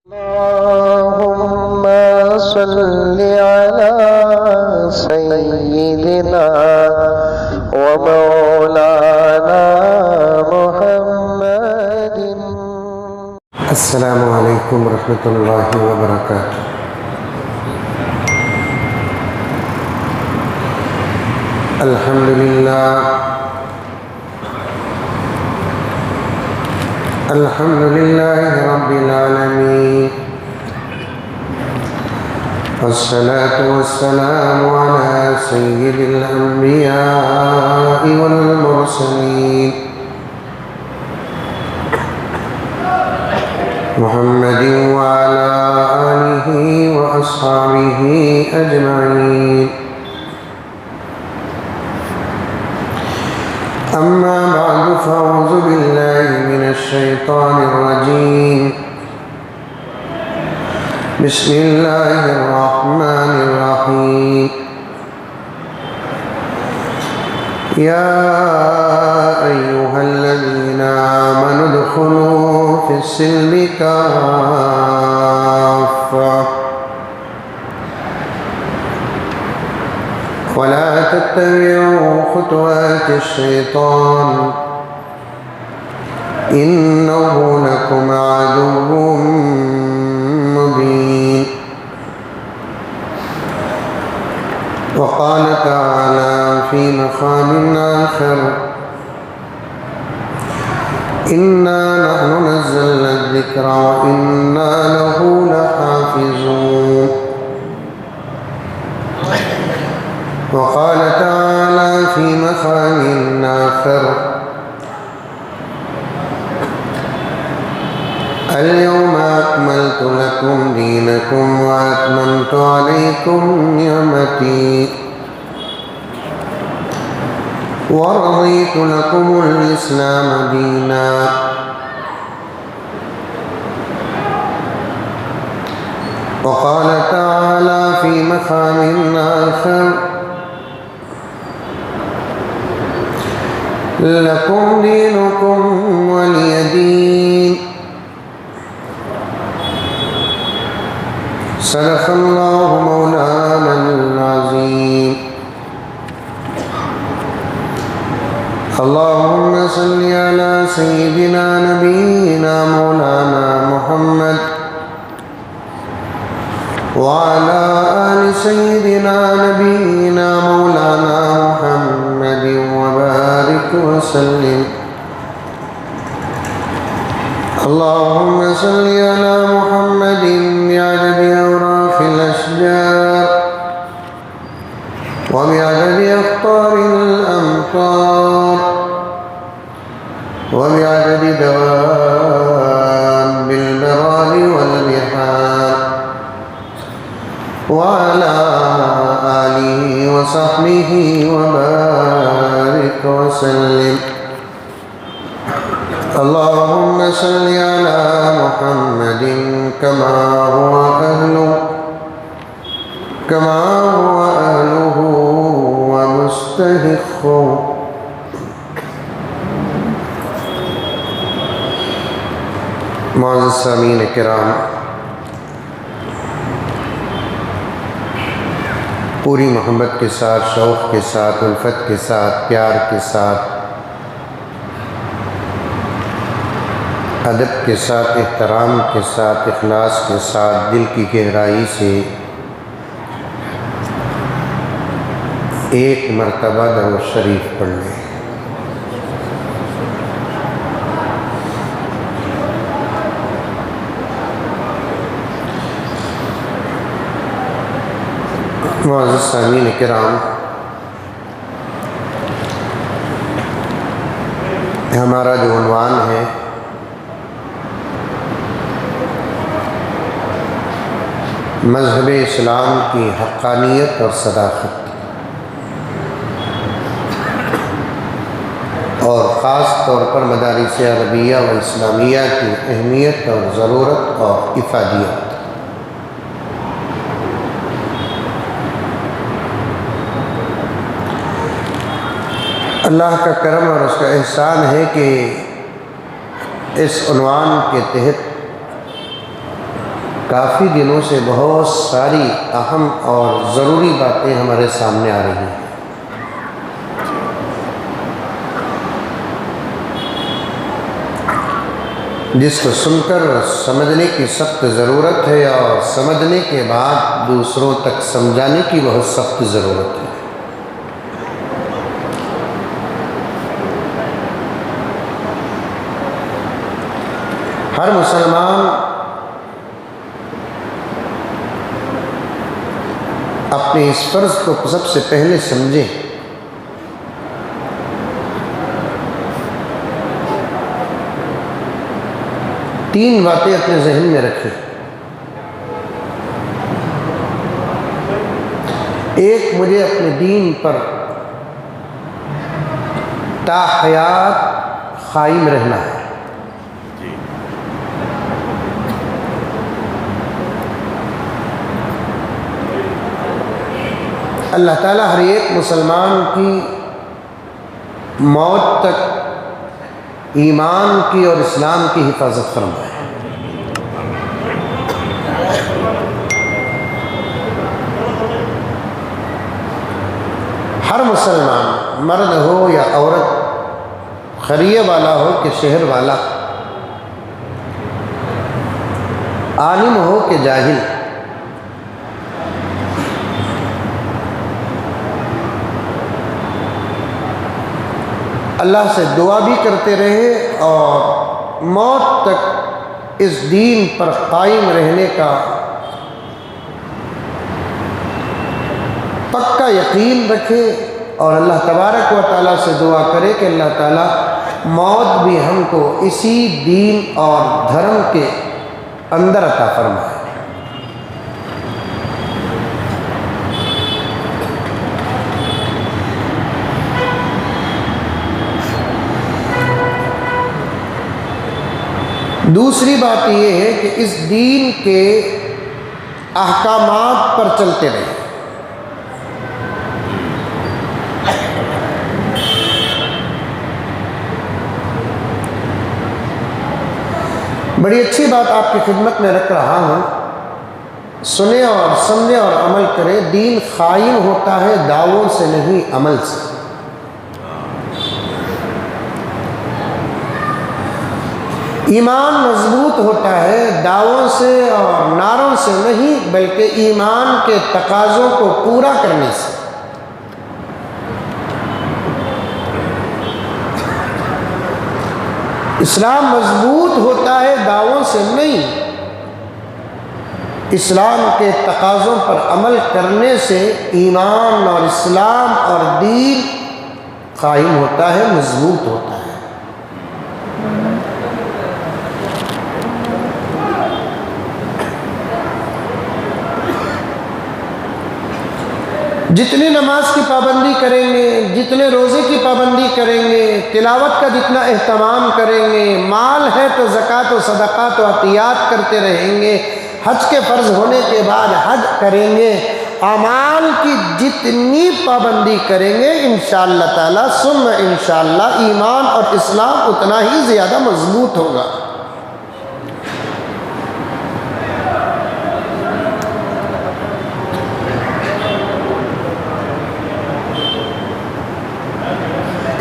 اللهم صل على سيدنا ومولانا محمد. السلام عليكم ورحمة الله وبركاته. الحمد لله رب العالمين، والصلاة والسلام على سيد الأنبياء والمرسلين محمد وعلى آله وأصحابه أجمعين. أما بعد، فأعوذ بالله من الشيطان الرجيم. بسم الله الرحمن الرحيم. يا أيها الذين آمنوا ادخلوا في السلم كافة ولا تتبعوا خطوات الشيطان إنه لكم عدو مبين. وقال تعالى في مقام آخر: إنا نحن نزلنا الذكر وإنا له لحافظون. وقال تعالى في مقام آخر: اليوم أكملت لكم دينكم وأتممت عليكم نعمتي ورضيت لكم الإسلام دينا. وقال تعالى في مقام آخر: لكم دينكم ولي دين. صدق الله مولانا العظيم. اللهم صل على سيدنا نبينا مولانا محمد وعلى آل سيدنا نبينا مولانا محمد وبارك وسلم. اللهم صل على محمد بعدد أوراق الأشجار وبعدد أقطار الأمطار وبعدد دواب البرار والبحار وعلى آله وصحبه وبارك وسلم. اللهم صل على محمد كما هو أهله ومستحقه. معزز سامعین کرام، پوری محبت کے ساتھ، شوق کے ساتھ، الفت کے ساتھ، پیار کے ساتھ، ادب کے ساتھ، احترام کے ساتھ، اخلاص کے ساتھ، دل کی گہرائی سے ایک مرتبہ درود شریف پڑھ لیں۔ معزز سامعین کرام، ہمارا جو عنوان ہے مذہب اسلام کی حقانیت اور صداقت، اور خاص طور پر مدارس عربیہ و اسلامیہ کی اہمیت اور ضرورت اور افادیت۔ اللہ کا کرم اور اس کا احسان ہے کہ اس عنوان کے تحت کافی دنوں سے بہت ساری اہم اور ضروری باتیں ہمارے سامنے آ رہی ہیں، جس کو سن کر سمجھنے کی سخت ضرورت ہے اور سمجھنے کے بعد دوسروں تک سمجھانے کی بہت سخت ضرورت ہے۔ ہر مسلمان اپنے اس فرض کو سب سے پہلے سمجھے، تین باتیں اپنے ذہن میں رکھیں۔ ایک، مجھے اپنے دین پر تا حیات قائم رہنا ہے۔ اللہ تعالیٰ ہر ایک مسلمان کی موت تک ایمان کی اور اسلام کی حفاظت فرمائے۔ ہر مسلمان، مرد ہو یا عورت، قریے والا ہو کہ شہر والا، عالم ہو کہ جاہل، اللہ سے دعا بھی کرتے رہے اور موت تک اس دین پر قائم رہنے کا پکا یقین رکھے، اور اللہ تبارک و تعالیٰ سے دعا کرے کہ اللہ تعالیٰ موت بھی ہم کو اسی دین اور دھرم کے اندر عطا فرمائے۔ دوسری بات یہ ہے کہ اس دین کے احکامات پر چلتے رہیں۔ بڑی اچھی بات آپ کی خدمت میں رکھ رہا ہوں، سنیں اور سمجھیں اور عمل کریں۔ دین قائم ہوتا ہے دعووں سے نہیں، عمل سے۔ ایمان مضبوط ہوتا ہے دعووں سے اور نعروں سے نہیں، بلکہ ایمان کے تقاضوں کو پورا کرنے سے۔ اسلام مضبوط ہوتا ہے دعووں سے نہیں، اسلام کے تقاضوں پر عمل کرنے سے ایمان اور اسلام اور دین قائم ہوتا ہے، مضبوط ہوتا ہے۔ جتنی نماز کی پابندی کریں گے، جتنے روزے کی پابندی کریں گے، تلاوت کا جتنا اہتمام کریں گے، مال ہے تو زکوٰۃ و صدقات و عطیات کرتے رہیں گے، حج کے فرض ہونے کے بعد حج کریں گے، اعمال کی جتنی پابندی کریں گے، انشاءاللہ تعالی ثم انشاءاللہ ایمان اور اسلام اتنا ہی زیادہ مضبوط ہوگا۔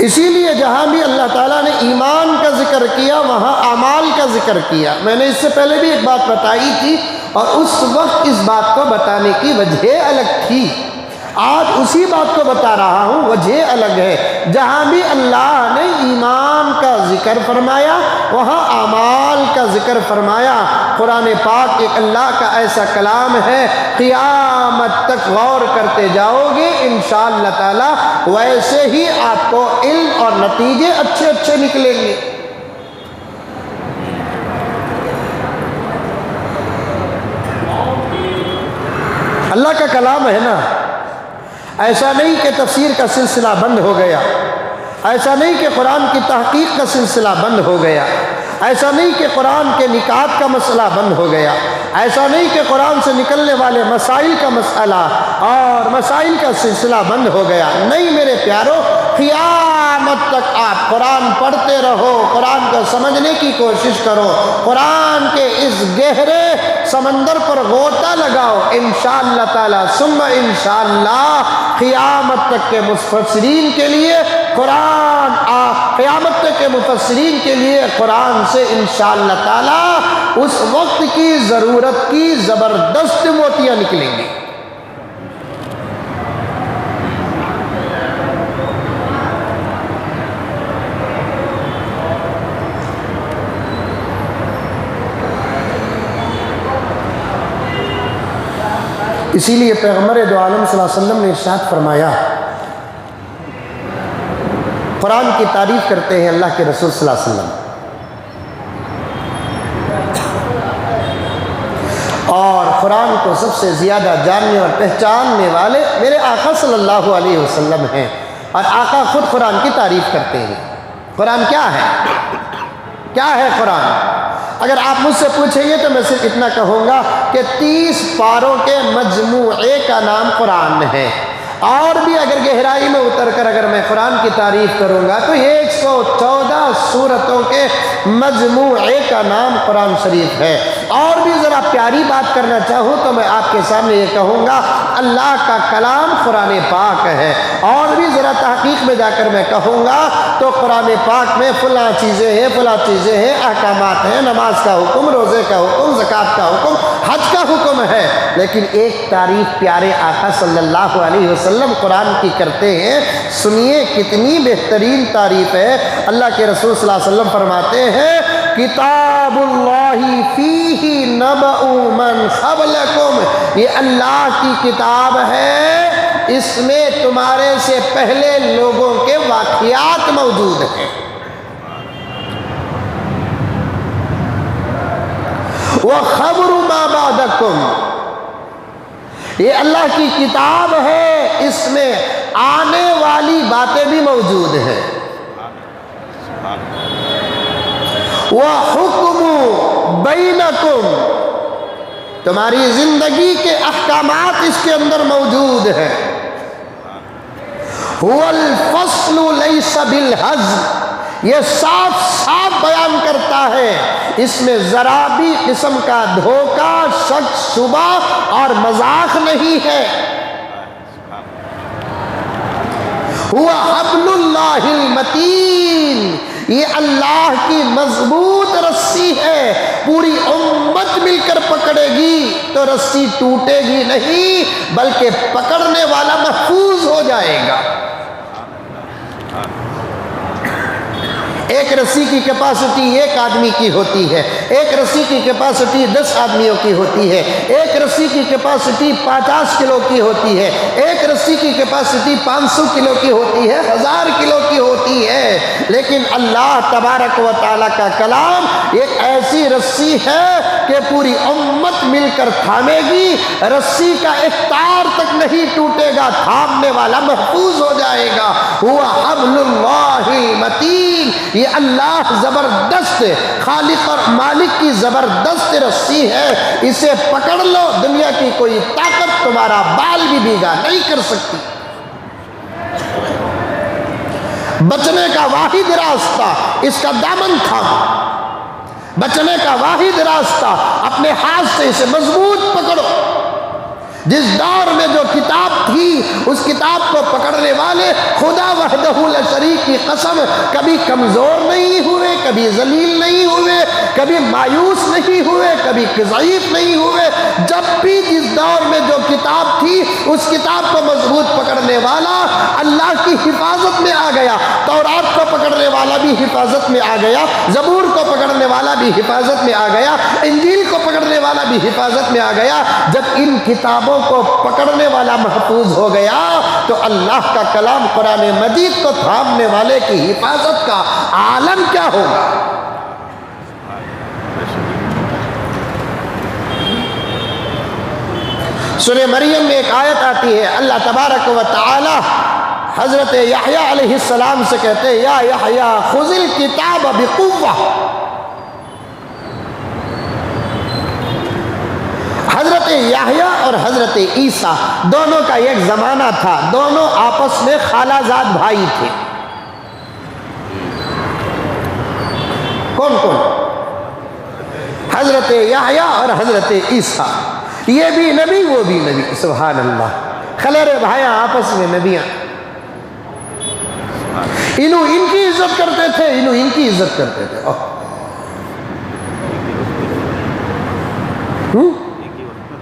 اسی لیے جہاں بھی اللہ تعالیٰ نے ایمان کا ذکر کیا وہاں اعمال کا ذکر کیا۔ میں نے اس سے پہلے بھی ایک بات بتائی تھی اور اس وقت اس بات کو بتانے کی وجہ الگ تھی، آج اسی بات کو بتا رہا ہوں، وجہ الگ ہے۔ جہاں بھی اللہ نے ایمان کا ذکر فرمایا وہاں اعمال کا ذکر فرمایا۔ قرآن پاک ایک اللہ کا ایسا کلام ہے، قیامت تک غور کرتے جاؤ گے انشاءاللہ تعالی ویسے ہی آپ کو علم اور نتیجے اچھے اچھے نکلیں گے۔ اللہ کا کلام ہے نا، ایسا نہیں کہ تفسیر کا سلسلہ بند ہو گیا، ایسا نہیں کہ قرآن کی تحقیق کا سلسلہ بند ہو گیا، ایسا نہیں کہ قرآن کے نکات کا مسئلہ بند ہو گیا، ایسا نہیں کہ قرآن سے نکلنے والے مسائل کا مسئلہ اور مسائل کا سلسلہ بند ہو گیا۔ نہیں میرے پیارو، قیامت قیامت تک آپ قرآن پڑھتے رہو، قرآن کو سمجھنے کی کوشش کرو، قرآن کے اس گہرے سمندر پر غوطہ لگاؤ، انشاءاللہ تعالی ثم انشاءاللہ قیامت تک کے مفسرین کے لیے قیامت تک کے مفسرین کے لیے قرآن سے انشاءاللہ تعالی اس وقت کی ضرورت کی زبردست موتیاں نکلیں گی۔ اسی لیے پیغمبر دو عالم صلی اللہ علیہ وسلم نے ارشاد فرمایا، قرآن کی تعریف کرتے ہیں اللہ کے رسول صلی اللہ علیہ وسلم، اور قرآن کو سب سے زیادہ جاننے اور پہچاننے والے میرے آقا صلی اللہ علیہ وسلم ہیں، اور آقا خود قرآن کی تعریف کرتے ہیں۔ قرآن کیا ہے؟ کیا ہے قرآن؟ اگر آپ مجھ سے پوچھیں گے تو میں صرف اتنا کہوں گا کہ 30 پاروں کے مجموعے کا نام قرآن ہے، اور بھی اگر گہرائی میں اتر کر اگر میں قرآن کی تعریف کروں گا تو 114 سورتوں کے مجموعے کا نام قرآن شریف ہے۔ اور بھی ذرا پیاری بات کرنا چاہوں تو میں آپ کے سامنے یہ کہوں گا اللہ کا کلام قرآن پاک ہے، اور بھی ذرا تحقیق میں جا کر میں کہوں گا تو قرآن پاک میں فلاں چیزیں ہیں، فلاں چیزیں ہیں، احکامات ہیں، نماز کا حکم، روزے کا حکم، زکوٰۃ کا حکم، حج کا حکم ہے، لیکن ایک تعریف پیارے آقا صلی اللہ علیہ وسلم قرآن کی کرتے ہیں، سنیے کتنی بہترین تعریف ہے۔ اللہ کے رسول صلی اللہ علیہ وسلم فرماتے ہیں کتاب اللہ فیہ نبأ من قبلکم، یہ اللہ کی کتاب ہے، اس میں تمہارے سے پہلے لوگوں کے واقعات موجود ہیں۔ وخبر ما بعدکم، یہ اللہ کی کتاب ہے، اس میں آنے والی باتیں بھی موجود ہیں۔ وَحُكْمُ بَيْنَكُمْ، تمہاری زندگی کے احکامات اس کے اندر موجود ہیں۔ هُوَ الْفَصْلُ لَيْسَ بِالْحَزْمِ، یہ صاف صاف بیان کرتا ہے، اس میں ذرا بھی قسم کا دھوکہ، شک، شبہ اور مذاق نہیں ہے۔ هُوَ حَبْلُ اللَّهِ الْمَتِينُ، یہ اللہ کی مضبوط رسی ہے، پوری امت مل کر پکڑے گی تو رسی ٹوٹے گی نہیں، بلکہ پکڑنے والا محفوظ ہو جائے گا۔ ایک رسی کی کیپیسٹی 1 آدمی کی ہوتی ہے، ایک رسی کی کیپیسٹی 10 آدمیوں کی ہوتی ہے، ایک رسی کی کیپیسٹی 50 کلو کی ہوتی ہے، ایک رسی کی کیپیسٹی 500 کلو کی ہوتی ہے، 1000 کلو کی ہوتی ہے، لیکن اللہ تبارک و تعالیٰ کا کلام ایک ایسی رسی ہے کہ پوری امت مل کر تھامے گی، رسی کا ایک تار تک نہیں ٹوٹے گا، تھامنے والا محفوظ ہو جائے گا۔ ہوا حبل اللہ المتین، یہ اللہ زبردست خالق اور مالک کی زبردست رسی ہے، اسے پکڑ لو، دنیا کی کوئی طاقت تمہارا بال بھی بھیگا نہیں کر سکتی۔ بچنے کا واحد راستہ اس کا دامن تھامو، بچنے کا واحد راستہ اپنے ہاتھ سے اسے مضبوط پکڑو۔ جس دور میں جو کتاب تھی اس کتاب کو پکڑنے والے خدا وحدہ لا شریک کی قسم کبھی کمزور نہیں ہوئے، کبھی ذلیل نہیں ہوئے، کبھی مایوس نہیں ہوئے، کبھی ضعیف نہیں ہوئے۔ جب بھی جس دور میں جو کتاب تھی اس کتاب کو مضبوط پکڑنے والا اللہ کی حفاظت میں آ گیا، تورات کو پکڑنے والا بھی حفاظت میں آ گیا، زبور کو پکڑنے والا بھی حفاظت میں آ گیا، انجیل کو پکڑنے والا بھی حفاظت میں آ گیا۔ جب ان کتابوں کو پکڑنے والا محفوظ ہو گیا تو اللہ کا کلام قرآن مجید کو تھامنے والے کی حفاظت کا عالم کیا ہوگا۔ سورہ مریم میں ایک آیت آتی ہے، اللہ تبارک و تعالی حضرت یحییٰ علیہ السلام سے کہتے ہیں یا یحییٰ خذ الکتاب بقوہ۔ حضرت یحییٰ اور حضرت عیسیٰ دونوں کا ایک زمانہ تھا، دونوں آپس میں خالہ زاد بھائی تھے، کون کون؟ حضرت یحییٰ اور حضرت عیسیٰ، یہ بھی نبی وہ بھی نبی، سبحان اللہ، خلیرے بھائیاں آپس میں نبیاں، انہوں ان کی عزت کرتے تھے، انہوں ان کی عزت کرتے تھے۔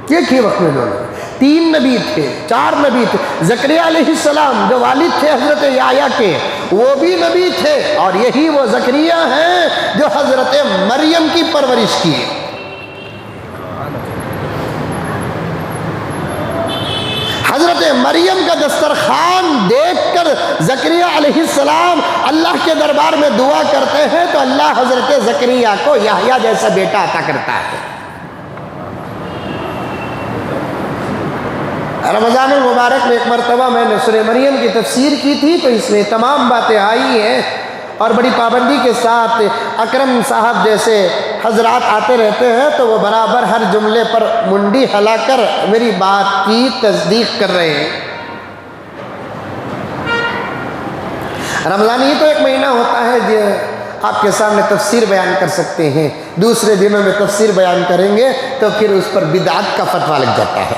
ایک ہی وقت میں دونوں، 3 نبی تھے، 4 نبی تھے۔ زکریا علیہ السلام جو والد تھے حضرت یحییٰ کے، وہ بھی نبی تھے، اور یہی وہ زکریا ہیں جو حضرت مریم کی پرورش کی۔ حضرت مریم کا دسترخوان دیکھ کر زکریا علیہ السلام اللہ کے دربار میں دعا کرتے ہیں تو اللہ حضرت زکریا کو یحییٰ جیسا بیٹا عطا کرتا ہے۔ رمضان المبارک میں ایک مرتبہ میں نے سورہ مریم کی تفسیر کی تھی تو اس میں تمام باتیں آئی ہیں، اور بڑی پابندی کے ساتھ اکرم صاحب جیسے حضرات آتے رہتے ہیں تو وہ برابر ہر جملے پر منڈی ہلا کر میری بات کی تصدیق کر رہے ہیں۔ رمضان ہی تو ایک مہینہ ہوتا ہے جو آپ کے سامنے تفسیر بیان کر سکتے ہیں، دوسرے دنوں میں تفسیر بیان کریں گے تو پھر اس پر بدعت کا فتویٰ لگ جاتا ہے،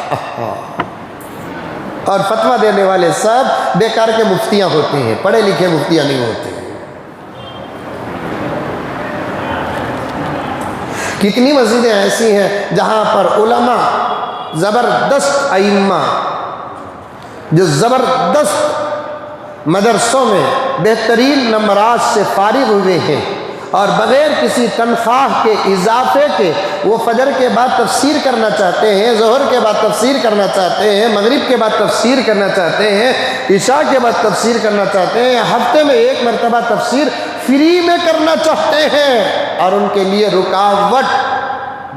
اور فتویٰ دینے والے سب بیکار کے مفتیاں ہوتے ہیں، پڑھے لکھے مفتیاں نہیں ہوتے۔ کتنی مسجدیں ایسی ہیں جہاں پر علماء زبردست ائمہ جو زبردست مدرسوں میں بہترین نمبرات سے فارغ ہوئے ہیں اور بغیر کسی تنخواہ کے اضافے کے وہ فجر کے بعد تفسیر کرنا چاہتے ہیں، ظہر کے بعد تفسیر کرنا چاہتے ہیں، مغرب کے بعد تفسیر کرنا چاہتے ہیں، عشاء کے بعد تفسیر کرنا چاہتے ہیں، ہفتے میں 1 مرتبہ تفسیر فری میں کرنا چاہتے ہیں، اور ان کے لیے رکاوٹ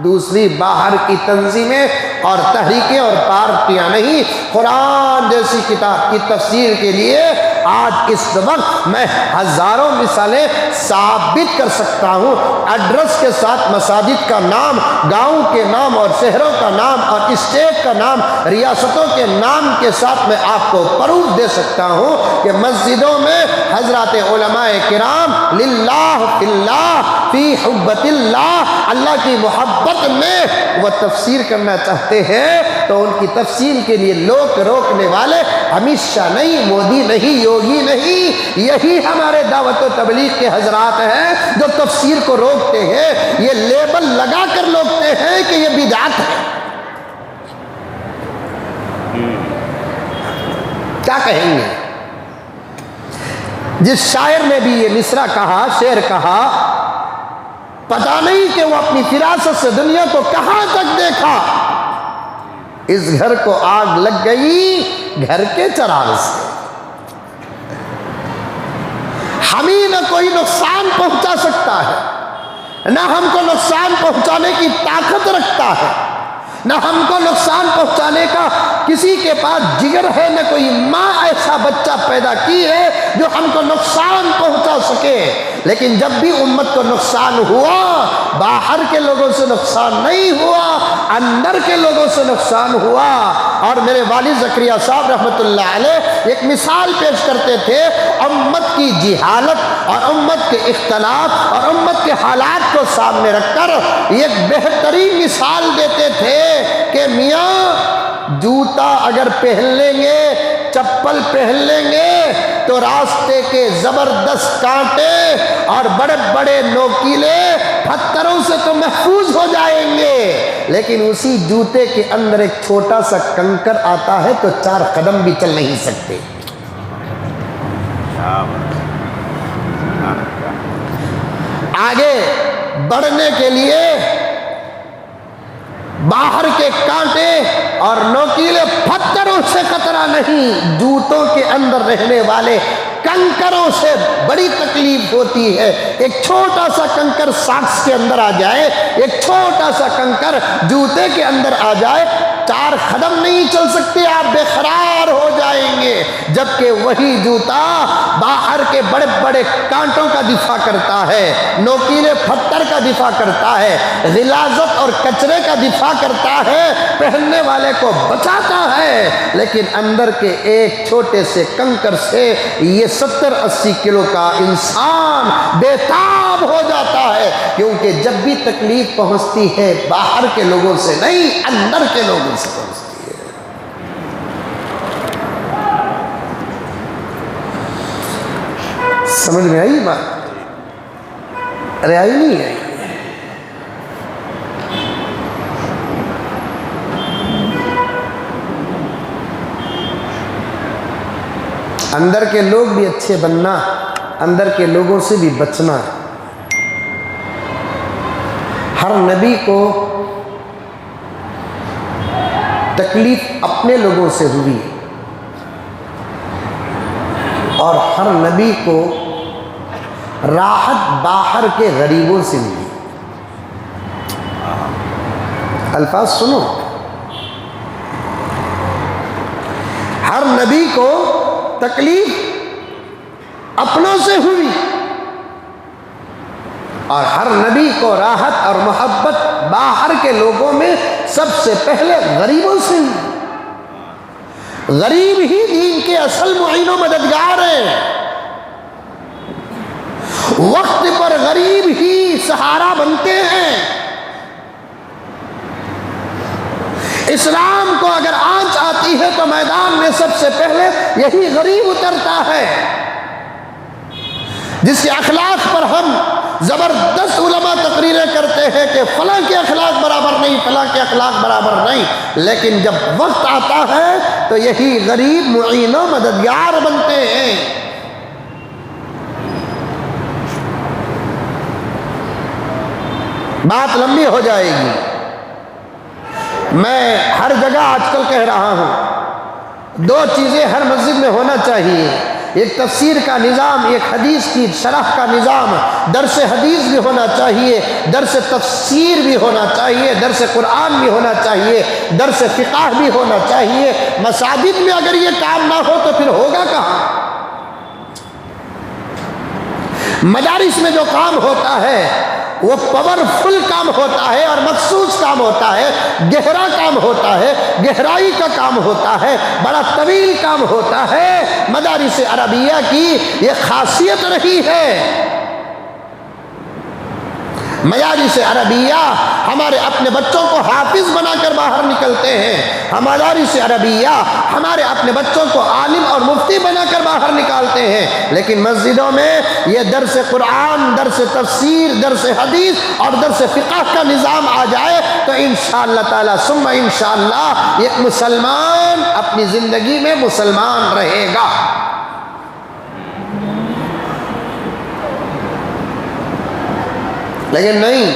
دوسری باہر کی تنظیمیں اور تحریکیں اور پارٹیاں نہیں، قرآن جیسی کتاب کی تفسیر کے لیے آج اس وقت میں ہزاروں مثالیں ثابت کر سکتا ہوں، ایڈریس کے ساتھ مساجد کا نام، گاؤں کے نام اور شہروں کا نام اور اسٹیٹ کا نام، ریاستوں کے نام کے ساتھ میں آپ کو پروف دے سکتا ہوں کہ مسجدوں میں حضرات علماء کرام للہ فی اللہ فی حبت اللہ، اللہ کی محبت میں وہ تفسیر کرنا چاہتے ہیں تو ان کی تفسیر کے لیے لوگ روکنے والے ہمیشہ نہیں، مودی نہیں، یوگی نہیں، یہی ہمارے دعوت و تبلیغ کے حضرات ہیں جو تفسیر کو روکتے ہیں، یہ لیبل لگا کر روکتے ہیں کہ یہ بدعت ہے۔ کیا کہیں گے؟ جس شاعر نے بھی یہ مصرع کہا، شعر کہا، پتہ نہیں کہ وہ اپنی فراست سے دنیا کو کہاں تک دیکھا، اس گھر کو آگ لگ گئی گھر کے چراغ سے، ہمیں نہ کوئی نقصان پہنچا سکتا ہے، نہ ہم کو نقصان پہنچانے کی طاقت رکھتا ہے، نہ ہم کو نقصان پہنچانے کا کسی کے پاس جگر ہے، نہ کوئی ماں ایسا بچہ پیدا کی ہے جو ہم کو نقصان پہنچا سکے۔ لیکن جب بھی امت کو نقصان ہوا، باہر کے لوگوں سے نقصان نہیں ہوا، اندر کے لوگوں سے نقصان ہوا۔ اور میرے والد زکریا صاحب رحمۃ اللہ علیہ ایک مثال پیش کرتے تھے، امت کی جہالت اور امت کے اختلاف اور امت کے حالات کو سامنے رکھ کر ایک بہترین مثال دیتے تھے کہ میاں جوتا اگر پہن لیں گے، چپل پہن لیں گے تو راستے کے زبردست کانٹے اور بڑے بڑے نوکیلے پتھروں سے تو محفوظ ہو جائیں گے، لیکن اسی جوتے کے اندر ایک چھوٹا سا کنکر آتا ہے تو 4 قدم بھی چل نہیں سکتے۔ آگے بڑھنے کے لیے باہر کے کانٹے اور نوکیلے پتھروں سے خطرہ نہیں، جوتوں کے اندر رہنے والے کنکروں سے بڑی تکلیف ہوتی ہے۔ ایک چھوٹا سا کنکر ساکس کے اندر آ جائے، ایک چھوٹا سا کنکر جوتے کے اندر آ جائے، 4 قدم نہیں چل سکتے، آپ بے قرار ہو جائیں گے، جبکہ وہی جوتا باہر کے بڑے بڑے کانٹوں کا دفاع کرتا ہے، نوکیلے پتھر کا دفاع کرتا ہے، غلاظت اور کچرے کا دفاع کرتا ہے، پہننے والے کو بچاتا ہے، لیکن اندر کے ایک چھوٹے سے کنکر سے یہ 70-80 کلو کا انسان بے تاب ہو جاتا ہے، کیونکہ جب بھی تکلیف پہنچتی ہے باہر کے لوگوں سے نہیں، اندر کے لوگوں سے پہنچتی ہے۔ سمجھ میں آئی بات؟ ارے آئی نہیں آئی؟ اندر کے لوگ بھی اچھے بننا، اندر کے لوگوں سے بھی بچنا۔ ہر نبی کو تکلیف اپنے لوگوں سے ہوئی اور ہر نبی کو راحت باہر کے غریبوں سے ملی۔ الفاظ سنو، ہر نبی کو تکلیف اپنوں سے ہوئی اور ہر نبی کو راحت اور محبت باہر کے لوگوں میں سب سے پہلے غریبوں سے ہوئی۔ غریب ہی دین کے اصل معین و مددگار ہیں، وقت پر غریب ہی سہارا بنتے ہیں۔ اسلام کو اگر آنچ آتی ہے تو میدان میں سب سے پہلے یہی غریب اترتا ہے، جس کے اخلاق پر ہم زبردست علماء تقریریں کرتے ہیں کہ فلاں کے اخلاق برابر نہیں، فلاں کے اخلاق برابر نہیں، لیکن جب وقت آتا ہے تو یہی غریب معین و مددگار بنتے ہیں۔ بات لمبی ہو جائے گی، میں ہر جگہ آج کل کہہ رہا ہوں، 2 چیزیں ہر مسجد میں ہونا چاہیے، ایک تفسیر کا نظام، ایک حدیث کی شرح کا نظام، درس حدیث بھی ہونا چاہیے، درس تفسیر بھی ہونا چاہیے، درس قرآن بھی ہونا چاہیے، درس فقہ بھی ہونا چاہیے۔ مساجد میں اگر یہ کام نہ ہو تو پھر ہوگا کہاں؟ مدارس میں جو کام ہوتا ہے وہ پاورفل کام ہوتا ہے اور مخصوص کام ہوتا ہے، گہرا کام ہوتا ہے، گہرائی کا کام ہوتا ہے، بڑا طویل کام ہوتا ہے۔ مدارس عربیہ کی یہ خاصیت رہی ہے۔ مدارس عربیہ ہمارے اپنے بچوں کو حافظ بنا کر باہر نکلتے ہیں، مدارس عربیہ ہمارے اپنے بچوں کو عالم اور مفتی بنا کر باہر نکالتے ہیں، لیکن مسجدوں میں یہ درس قرآن، درس تفسیر، درس حدیث اور درس فقہ کا نظام آ جائے تو انشاءاللہ تعالی ثم انشاءاللہ ایک مسلمان اپنی زندگی میں مسلمان رہے گا۔ لیکن نہیں،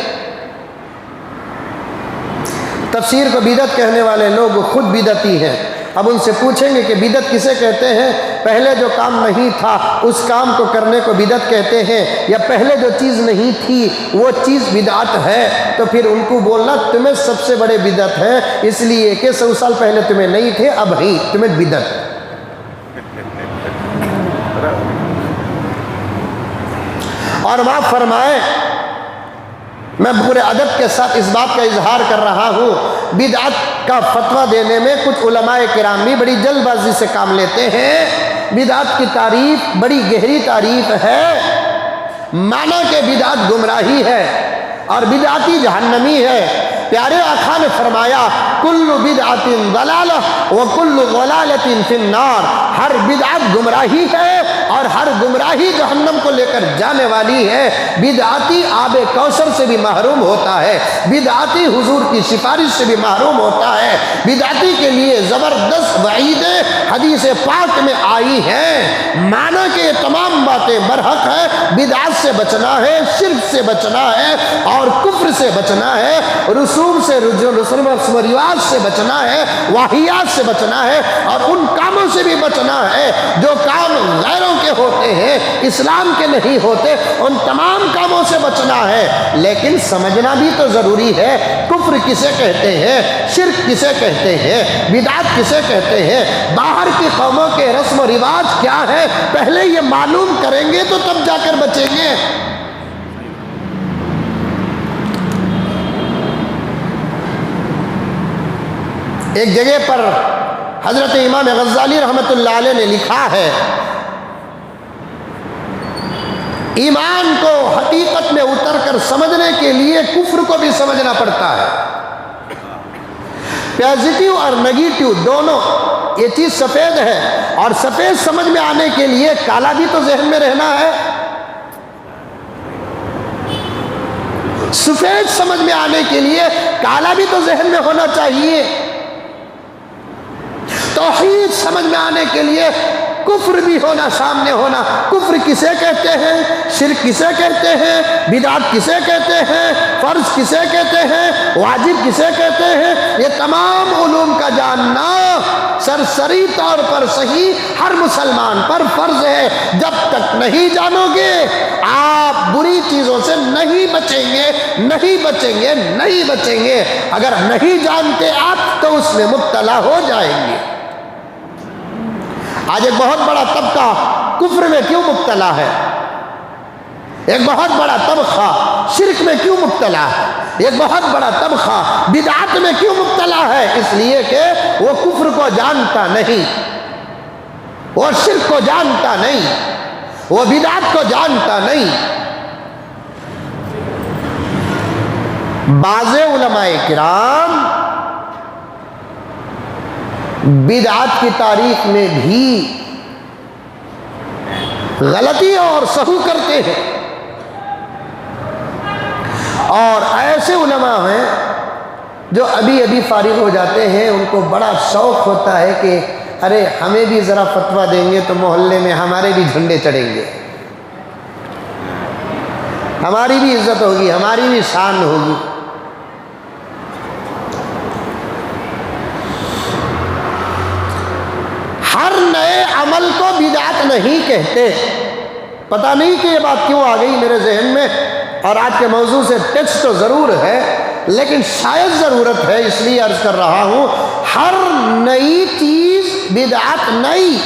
تفسیر کو بدعت کہنے والے لوگ خود بدعتی ہیں۔ اب ان سے پوچھیں گے کہ بدعت کسے کہتے ہیں؟ پہلے جو کام نہیں تھا اس کام کو کرنے کو بدعت کہتے ہیں، یا پہلے جو چیز نہیں تھی وہ چیز بدعت ہے، تو پھر ان کو بولنا تمہیں سب سے بڑے بدعت ہے، اس لیے کہ 100 سال پہلے تمہیں نہیں تھے، اب ہی تمہیں بدعت۔ اور معاف فرمائیں، میں پورے ادب کے ساتھ اس بات کا اظہار کر رہا ہوں، بدعت کا فتویٰ دینے میں کچھ علماء کرام بھی بڑی جلد بازی سے کام لیتے ہیں۔ بدعت کی تعریف بڑی گہری تعریف ہے، معنی کہ بدعت گمراہی ہے اور بدعتی جہنمی ہے۔ پیارے آقا نے فرمایا کل بدعت ضلالہ وکل ضلالۃ فی النار، ہر بدعت گمراہی ہے اور ہر گمراہی جہنم کو لے کر جانے والی ہے۔ بدعتی آب کوثر سے بھی محروم ہوتا ہے، بدعتی حضور کی سفارش سے بھی محروم ہوتا ہے، بدعتی کے لیے زبردست وعیدیں حدیث پاک میں آئی ہیں۔ مانا کہ یہ تمام باتیں برحق ہے، بدعت سے بچنا ہے، شرک سے بچنا ہے اور کفر سے بچنا ہے، رسوم سے رسم و رواج سے بچنا ہے، واہیات سے بچنا ہے اور ان کاموں کاموں سے بھی بچنا ہے جو کام غیروں کے ہوتے ہیں، اسلام کے نہیں ہوتے، ان تمام کاموں سے بچنا ہے۔ لیکن سمجھنا بھی تو ضروری ہے کفر کسے کہتے ہیں، شرک کسے کہتے ہیں، بدعت کسے کہتے ہیں، باہر کی قوموں کے رسم و رواج کیا ہے، پہلے یہ معلوم کریں گے تو تب جا کر بچیں گے۔ ایک جگہ پر حضرت امام غزالی رحمۃ اللہ علیہ نے لکھا ہے، ایمان کو حقیقت میں اتر کر سمجھنے کے لیے کفر کو بھی سمجھنا پڑتا ہے۔ پازیٹیو اور نگیٹیو دونوں، یہ چیز سفید ہے، اور سفید سمجھ میں آنے کے لیے کالا بھی تو ذہن میں رہنا ہے۔ سفید سمجھ میں آنے کے لیے کالا بھی تو ذہن میں ہونا چاہیے۔ توحید سمجھ میں آنے کے لیے کفر بھی ہونا، سامنے ہونا۔ کفر کسے کہتے ہیں، شرک کسے کہتے ہیں، بدعت کسے کہتے ہیں، فرض کسے کہتے ہیں، واجب کسے کہتے ہیں، یہ تمام علوم کا جاننا سرسری طور پر صحیح ہر مسلمان پر فرض ہے۔ جب تک نہیں جانو گے آپ بری چیزوں سے نہیں بچیں گے، نہیں بچیں گے، نہیں بچیں گے۔ اگر نہیں جانتے آپ تو اس میں مبتلا ہو جائیں گے۔ آج ایک بہت بڑا طبقہ کفر میں کیوں مبتلا ہے، ایک بہت بڑا طبقہ شرک میں کیوں مبتلا ہے، ایک بہت بڑا طبقہ بدعت میں کیوں مبتلا ہے؟ اس لیے کہ وہ کفر کو جانتا نہیں، وہ شرک کو جانتا نہیں، وہ بدعت کو جانتا نہیں۔ بعض علماء کرام بدعات کی تاریخ میں بھی غلطی اور سہو کرتے ہیں، اور ایسے علماء ہیں جو ابھی ابھی فارغ ہو جاتے ہیں، ان کو بڑا شوق ہوتا ہے کہ ارے ہمیں بھی ذرا فتویٰ دیں گے تو محلے میں ہمارے بھی جھنڈے چڑھیں گے، ہماری بھی عزت ہوگی، ہماری بھی شان ہوگی۔ ہر نئے عمل کو بدعت نہیں کہتے۔ پتہ نہیں کہ یہ بات کیوں آ گئی میرے ذہن میں، اور آج کے موضوع سے ٹچ تو ضرور ہے، لیکن شاید ضرورت ہے، اس لیے عرض کر رہا ہوں۔ ہر نئی چیز بدعت نہیں،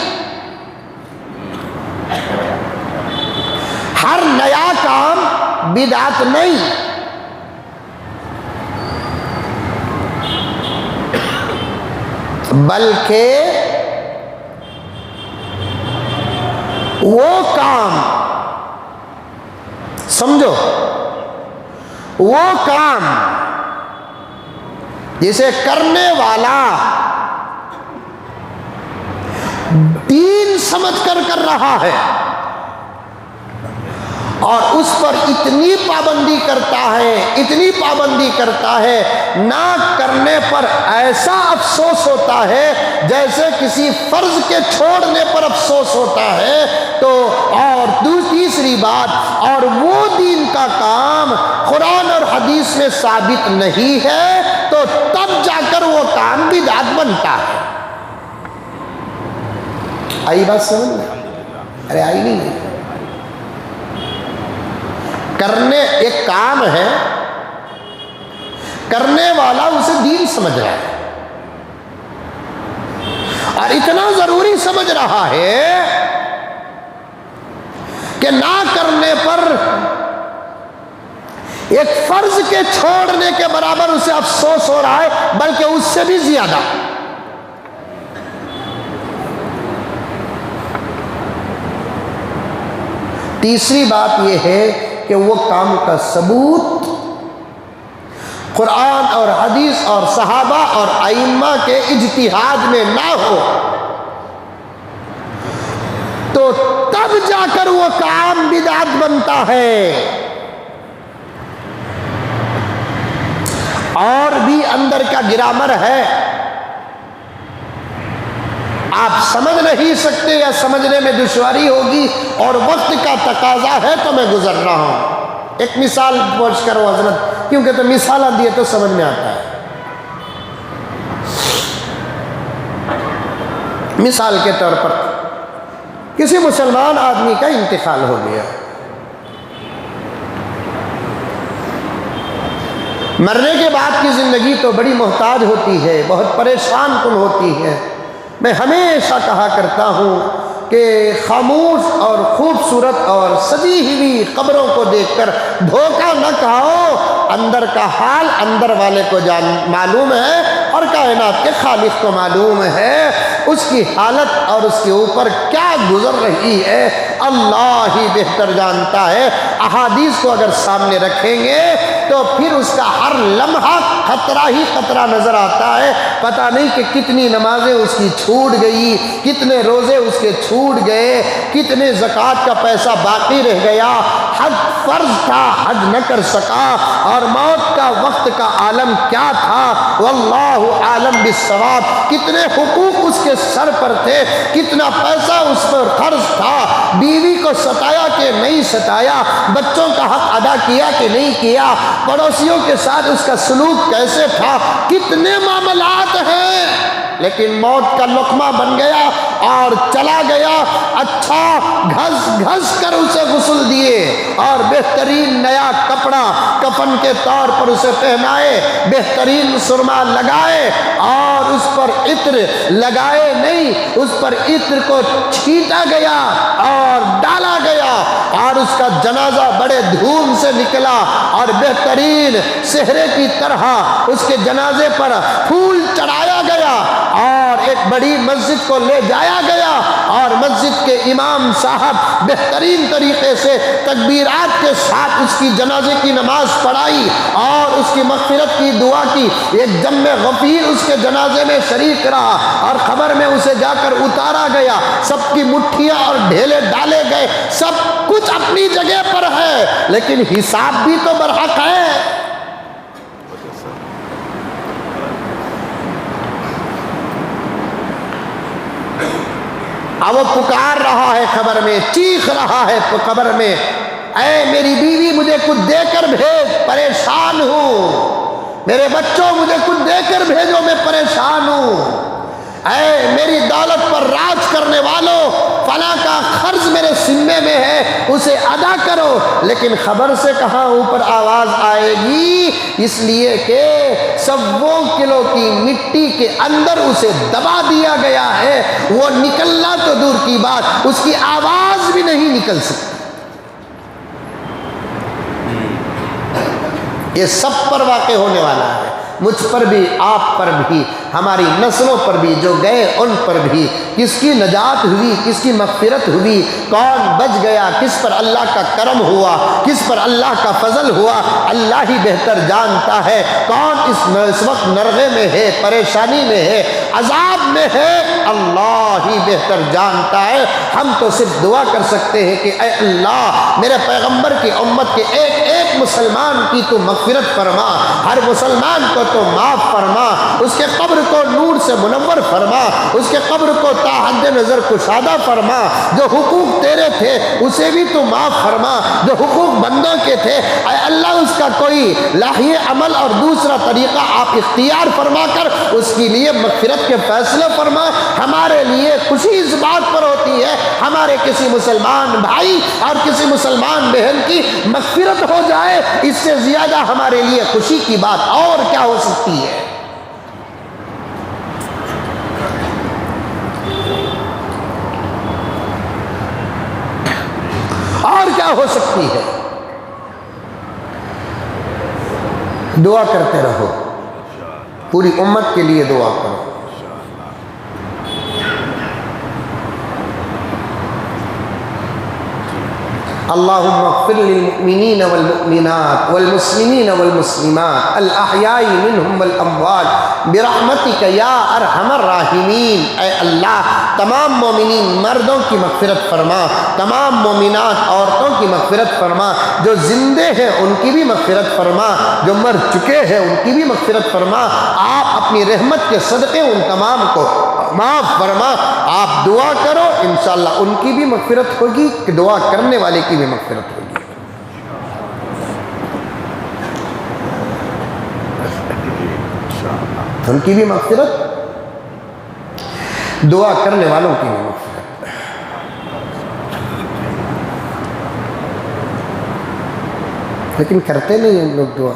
ہر نیا کام بدعت نہیں۔ بلکہ وہ کام، سمجھو، وہ کام جسے کرنے والا دین سمجھ کر کر رہا ہے اور اس پر اتنی پابندی کرتا ہے، اتنی پابندی کرتا ہے، نہ کرنے پر ایسا افسوس ہوتا ہے جیسے کسی فرض کے چھوڑنے پر افسوس ہوتا ہے، تو اور تیسری بات، اور وہ دین کا کام قرآن اور حدیث میں ثابت نہیں ہے تو تب جا کر وہ کام بدعت بنتا ہے۔ آئی بات سمجھ میں؟ ارے آئی نہیں؟ کرنے ایک کام ہے، کرنے والا اسے دین سمجھ رہا ہے اور اتنا ضروری سمجھ رہا ہے کہ نہ کرنے پر ایک فرض کے چھوڑنے کے برابر اسے افسوس ہو رہا ہے، بلکہ اس سے بھی زیادہ۔ تیسری بات یہ ہے کہ وہ کام کا ثبوت قرآن اور حدیث اور صحابہ اور ائمہ کے اجتہاد میں نہ ہو تو تب جا کر وہ کام بدعت بنتا ہے۔ اور بھی اندر کا گرامر ہے، آپ سمجھ نہیں سکتے یا سمجھنے میں دشواری ہوگی اور وقت کا تقاضا ہے تو میں گزر رہا ہوں۔ ایک مثال پوچھ کرو حضرت، کیونکہ تو مثال دیے تو سمجھ میں آتا ہے۔ مثال کے طور پر کسی مسلمان آدمی کا انتقال ہو گیا، مرنے کے بعد کی زندگی تو بڑی محتاج ہوتی ہے، بہت پریشان کن ہوتی ہے۔ میں ہمیشہ کہا کرتا ہوں کہ خاموش اور خوبصورت اور سجی ہوئی قبروں کو دیکھ کر دھوکہ نہ کھاؤ، اندر کا حال اندر والے کو معلوم ہے اور کائنات کے خالق کو معلوم ہے، اس کی حالت اور اس کے اوپر کیا گزر رہی ہے اللہ ہی بہتر جانتا ہے۔ احادیث کو اگر سامنے رکھیں گے تو پھر اس کا ہر لمحہ خطرہ ہی خطرہ نظر آتا ہے، پتہ نہیں کہ کتنی نمازیں اس کی چھوٹ گئی، کتنے روزے اس کے چھوٹ گئے، کتنے زکوٰۃ کا پیسہ باقی رہ گیا، حج فرض تھا حج نہ کر سکا، اور موت کا وقت کا عالم کیا تھا واللہ عالم بالصواب، کتنے حقوق اس کے سر پر تھے، کتنا پیسہ اس پر خرچ تھا، بیوی کو ستایا کہ نہیں ستایا، بچوں کا حق ادا کیا کہ نہیں کیا، پڑوسیوں کے ساتھ اس کا سلوک کیسے تھا، کتنے معاملات ہیں، لیکن موت کا لقمہ بن گیا اور چلا گیا۔ اچھا گھس گھس کر اسے غسل دیے اور بہترین نیا کپڑا کفن کے طور پر اسے پہنائے، بہترین سرما لگائے اور اس پر عطر لگائے نہیں، اس پر عطر کو چھینٹا گیا اور ڈالا گیا، اور اس کا جنازہ بڑے دھوم سے نکلا اور بہترین صحرے کی طرح اس کے جنازے پر پھول چڑھایا گیا اور ایک بڑی مسجد کو لے جایا گیا، اور مسجد کے امام صاحب بہترین طریقے سے تکبیرات کے ساتھ اس کی جنازے کی نماز پڑھائی اور اس کی مغفرت کی دعا کی، ایک جم غفیر اس کے جنازے میں شریک رہا اور خبر میں اسے جا کر اتارا گیا، سب کی مٹھیاں اور ڈھیلے ڈالے گئے، سب کچھ اپنی جگہ پر ہے، لیکن حساب بھی تو برحق ہے۔ اب وہ پکار رہا ہے قبر میں، چیخ رہا ہے قبر میں، اے میری بیوی مجھے کچھ دے کر بھیج، پریشان ہوں، میرے بچوں مجھے کچھ دے کر بھیجو، میں پریشان ہوں، اے میری دولت پر راج کرنے والوں، فلاں کا قرض میرے ذمے میں ہے اسے ادا کرو، لیکن خبر سے کہاں اوپر آواز آئے گی، اس لیے کہ سووں کلو کی مٹی کے اندر اسے دبا دیا گیا ہے، وہ نکلنا تو دور کی بات اس کی آواز بھی نہیں نکل سکتی۔ یہ سب پر واقع ہونے والا ہے، مجھ پر بھی، آپ پر بھی، ہماری نسلوں پر بھی، جو گئے ان پر بھی، کس کی نجات ہوئی، کس کی مغفرت ہوئی، کون بچ گیا، کس پر اللہ کا کرم ہوا، کس پر اللہ کا فضل ہوا، اللہ ہی بہتر جانتا ہے، کون اس وقت نرغے میں ہے، پریشانی میں ہے، عذاب میں ہے، اللہ ہی بہتر جانتا ہے۔ ہم تو صرف دعا کر سکتے ہیں کہ اے اللہ میرے پیغمبر کی امت کے ایک ایک مسلمان کی تو مغفرت فرما، ہر مسلمان کو تو معاف فرما، اس کے قبر کو نور سے منور فرما، اس کے قبر کو تا حد نظر کشادہ فرما، جو حقوق تیرے تھے اسے بھی تو معاف فرما، جو حقوق بندوں کے تھے اے اللہ اس کا کوئی لاہی عمل اور دوسرا طریقہ آپ اختیار فرما کر اس کے لیے مغفرت کے فیصلے فرما۔ ہمارے لیے خوشی اس بات پر ہوتی ہے ہمارے کسی مسلمان بھائی اور کسی مسلمان بہن کی مغفرت ہو جائے، اس سے زیادہ ہمارے لیے خوشی کی بات اور کیا ہو سکتی ہے؟ اور کیا ہو سکتی ہے؟ دعا کرتے رہو، پوری امت کے لیے دعا کرو۔ اللہم اغفر للمؤمنین والمؤمنات والمسلمین والمسلمات الاحیاء منہم والاموات برحمتک یا ارحم الراحمین۔ اے اللہ تمام مومنین مردوں کی مغفرت فرما، تمام مومنات عورتوں کی مغفرت فرما، جو زندے ہیں ان کی بھی مغفرت فرما، جو مر چکے ہیں ان کی بھی مغفرت فرما، آپ اپنی رحمت کے صدقے ان تمام کو معاف فرما۔ آپ دعا کرو انشاءاللہ ان کی بھی مغفرت ہوگی، کہ دعا کرنے والے کی بھی مغفرت ہوگی۔ ان کی بھی مغفرت۔ دعا کرنے والوں کی بھی مغفرت، لیکن کرتے نہیں ہیں لوگ دعا۔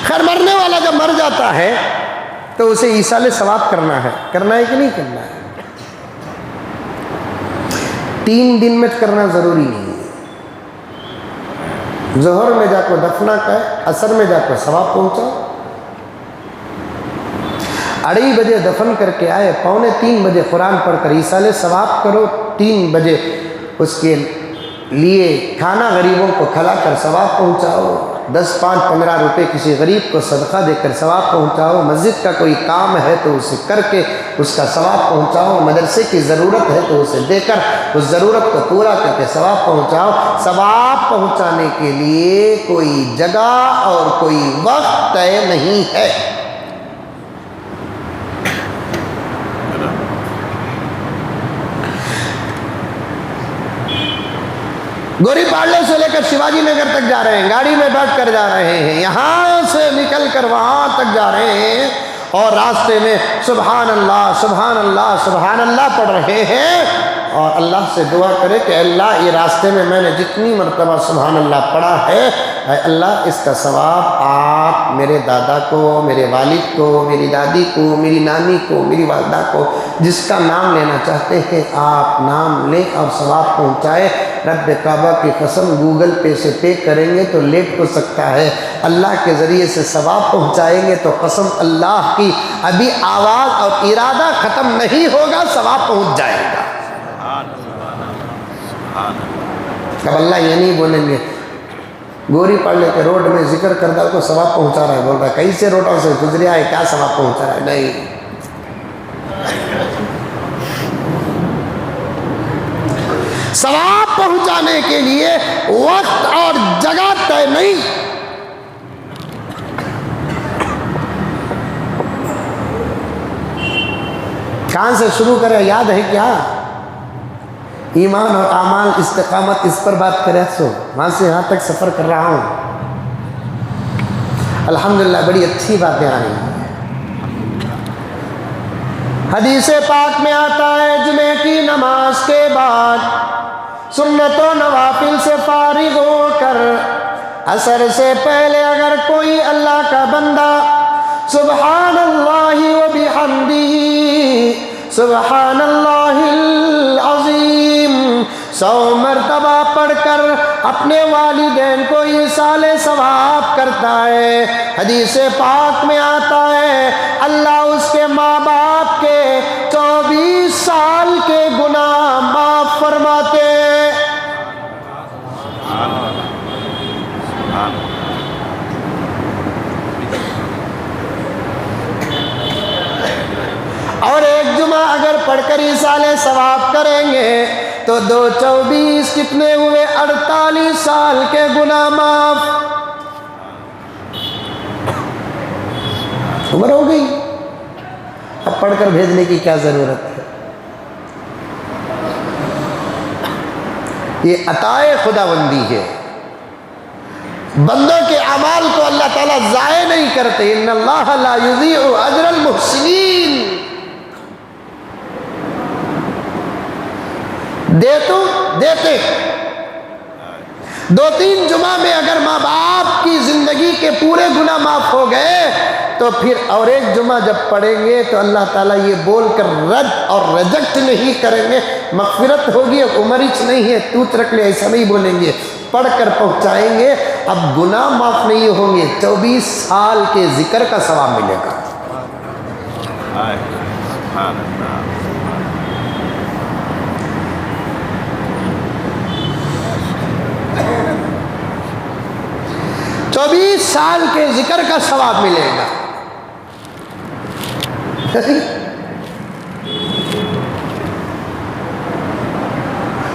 خیر مرنے والا جب مر جاتا ہے تو اسے ایصال ثواب کرنا ہے کہ نہیں کرنا ہے؟ 3 دن میں کرنا ضروری نہیں ہے۔ ظہر میں جا کو دفنا کا ہے، عصر میں جا کر ثواب پہنچاؤ، 2:30 بجے دفن کر کے آئے، 2:45 بجے قرآن پڑھ کر ایصال ثواب کرو، 3 بجے اس کے لیے کھانا غریبوں کو کھلا کر ثواب پہنچاؤ، 10، 5، 15 روپے کسی غریب کو صدقہ دے کر ثواب پہنچاؤ، مسجد کا کوئی کام ہے تو اسے کر کے اس کا ثواب پہنچاؤ، مدرسے کی ضرورت ہے تو اسے دے کر اس ضرورت کو پورا کر کے ثواب پہنچاؤ۔ ثواب پہنچانے کے لیے کوئی جگہ اور کوئی وقت طے نہیں ہے۔ گوری پاڑلے سے لے کر شیواجی نگر تک جا رہے ہیں، گاڑی میں بیٹھ کر جا رہے ہیں، یہاں سے نکل کر وہاں تک جا رہے ہیں اور راستے میں سبحان اللہ سبحان اللہ سبحان اللہ پڑھ رہے ہیں، اور اللہ سے دعا کرے کہ اللہ یہ راستے میں میں نے جتنی مرتبہ سبحان اللہ پڑھا ہے، اے اللہ اس کا ثواب آپ میرے دادا کو، میرے والد کو، میری دادی کو، میری نانی کو، میری والدہ کو، جس کا نام لینا چاہتے ہیں آپ نام لیں اور ثواب پہنچائے۔ رب کعبہ کی قسم گوگل پے سے پے کریں گے تو لیٹ ہو سکتا ہے، اللہ کے ذریعے سے ثواب پہنچائیں گے تو قسم اللہ کی ابھی آواز اور ارادہ ختم نہیں ہوگا، ثواب پہنچ جائے گا۔ اب اللہ یہ نہیں بولیں گے گوری پاڑلے کے روڈ میں ذکر کردہ کو ثواب پہنچا رہا ہے، بول رہا ہے کئی سے روڈوں سے گزریا ہے، کیا ثواب پہنچا رہا ہے؟ نہیں، ثواب پہنچانے کے لیے وقت اور جگہ طے نہیں۔ کہاں سے شروع کرے یاد ہے کیا؟ ایمان اور اعمال استقامت، اس پر بات کرے سو وہاں سے یہاں تک سفر کر رہا ہوں، الحمدللہ بڑی اچھی باتیں آ رہی ہیں۔ حدیث پاک میں آتا ہے جمعے کی نماز کے بعد سنت و نوافل سے فارغ ہو کر عصر سے پہلے اگر کوئی اللہ کا بندہ سبحان اللہ و بحمدہ سبحان اللہ العظیم 100 مرتبہ پڑھ کر اپنے والدین کو ایصال ثواب کرتا ہے، حدیث پاک میں آتا ہے اللہ اس کے ماں باپ کے 24 سال کے گناہ معاف فرماتے۔ اور ایک جمعہ اگر پڑھ کر ایصال ثواب کریں گے تو 2 24 کتنے ہوئے؟ 48 سال کے گناہ معاف۔ عمر ہو گئی، اب پڑھ کر بھیجنے کی کیا ضرورت ہے؟ یہ عطائے خداوندی ہے، بندوں کے اعمال کو اللہ تعالیٰ ضائع نہیں کرتے، ان اللہ لا یضیع اجر المحسنین۔ دیتے 2-3 جمعہ میں اگر ماں باپ کی زندگی کے پورے گناہ معاف ہو گئے تو پھر اور ایک جمعہ جب پڑھیں گے تو اللہ تعالیٰ یہ بول کر رد اور ریجیکٹ نہیں کریں گے، مغفرت ہوگی، اب عمرچ نہیں ہے تو رکھ لے، ایسا نہیں بولیں گے، پڑھ کر پہنچائیں گے، اب گناہ معاف نہیں ہوں گے، 24 سال کے ذکر کا ثواب ملے گا۔ 24 سال کے ذکر کا ثواب ملے گا۔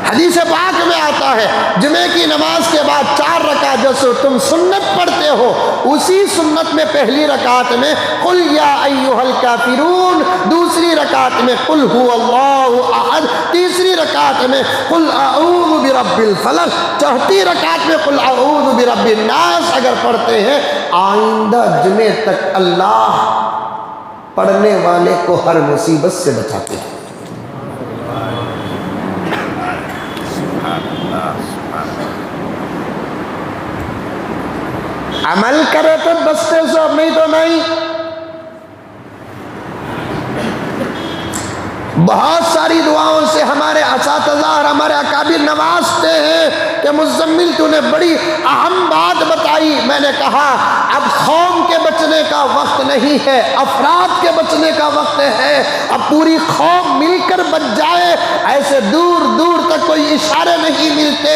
حدیث پاک میں آتا ہے جمعے کی نماز کے بعد 4 رکعت جو تم سنت پڑھتے ہو، اسی سنت میں پہلی رکعت میں قل یا ایھا الکافرون، دوسری رکعت میں قل هو اللہ احد، تیسری رکعت میں قل اعوذ برب الفلق، چوتھی رکعت میں قل اعوذ برب الناس اگر پڑھتے ہیں، آئندہ جمعے تک اللہ پڑھنے والے کو ہر مصیبت سے بچاتے ہیں۔ عمل کرے تو بستے سو، نہیں تو نہیں۔ بہت ساری دعاؤں سے ہمارے اساتذہ اور ہمارے اکابر نوازتے ہیں کہ مزمل تو نے بڑی اہم بات بتائی۔ میں نے کہا اب قوم کے بچنے کا وقت نہیں ہے، افراد کے بچنے کا وقت ہے۔ اب پوری قوم مل کر بچ جائے، ایسے دور دور تک کوئی اشارے نہیں ملتے۔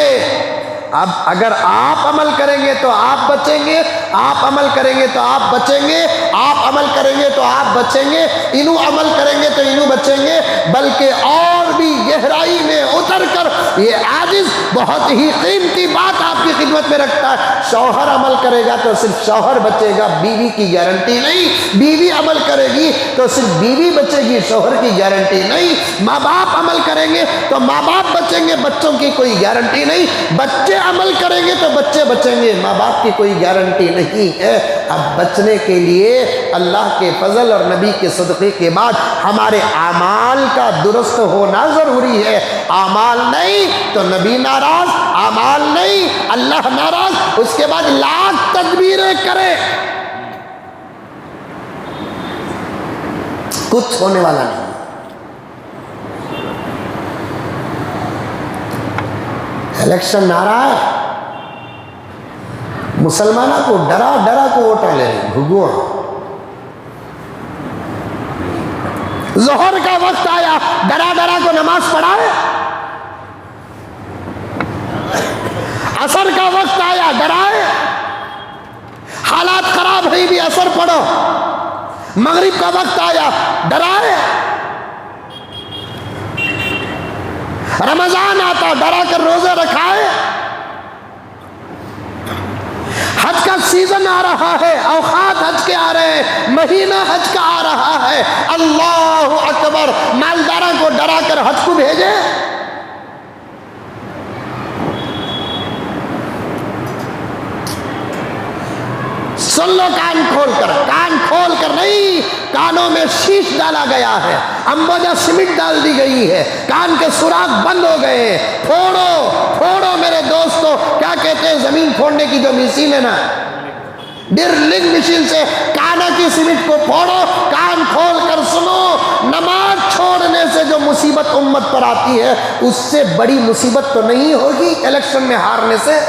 اب اگر آپ عمل کریں گے تو آپ بچیں گے، آپ عمل کریں گے تو آپ بچیں گے، آپ عمل کریں گے تو آپ بچیں گے، انہوں عمل کریں گے تو انہوں بچیں گے۔ بلکہ اور بھی گہرائی میں اتر کر یہ عاجز بہت ہی قیمتی بات آپ کی خدمت میں رکھتا ہے۔ شوہر عمل کرے گا تو صرف شوہر بچے گا، بیوی کی گارنٹی نہیں۔ بیوی عمل کرے گی تو صرف بیوی بچے گی، شوہر کی گارنٹی نہیں۔ ماں باپ عمل کریں گے تو ماں باپ بچیں گے، بچوں کی کوئی گارنٹی نہیں۔ بچے عمل کریں گے تو بچے بچیں گے، ماں باپ کی کوئی گارنٹی نہیں ہے۔ اب بچنے کے لیے اللہ کے فضل اور نبی کے صدقے کے بعد ہمارے اعمال کا درست ہونا ضروری ہے۔ اعمال نہیں تو نبی ناراض، اعمال نہیں اللہ ناراض، اس کے بعد لاکھ تدبیریں کرے، کچھ ہونے والا نہیں۔ الیکشن آ رہا ہے، مسلمانوں کو ڈرا ڈرا کو ووٹیں لے رہے گھگوا۔ ظہر کا وقت آیا، ڈرا ڈرا کو نماز پڑھائے۔ عصر کا وقت آیا، ڈرائے۔ حالات خراب ہیں بھی عصر پڑھو۔ مغرب کا وقت آیا، ڈرائے۔ رمضان آتا، ڈرا کر روزہ رکھائے۔ حج کا سیزن آ رہا ہے، اوقات حج کے آ رہے ہیں، مہینہ حج کا آ رہا ہے، اللہ اکبر، مالداروں کو ڈرا کر حج کو بھیجے۔ سن لو کان کھول کر نہیں، کانوں میں شیش ڈالا گیا ہے، امبوجہ سیمنٹ ڈال دی گئی ہے، کان کے سوراخ بند ہو گئے۔ پھوڑو میرے دوستو، کیا کہتے ہیں زمین پھوڑنے کی جو مشین ہے نا، ڈرلنگ مشین سے کانوں کی سیمنٹ کو پھوڑو، کان کھول کر سنو۔ نماز چھوڑنے سے جو مصیبت امت پر آتی ہے، اس سے بڑی مصیبت تو نہیں ہوگی الیکشن میں ہارنے سے۔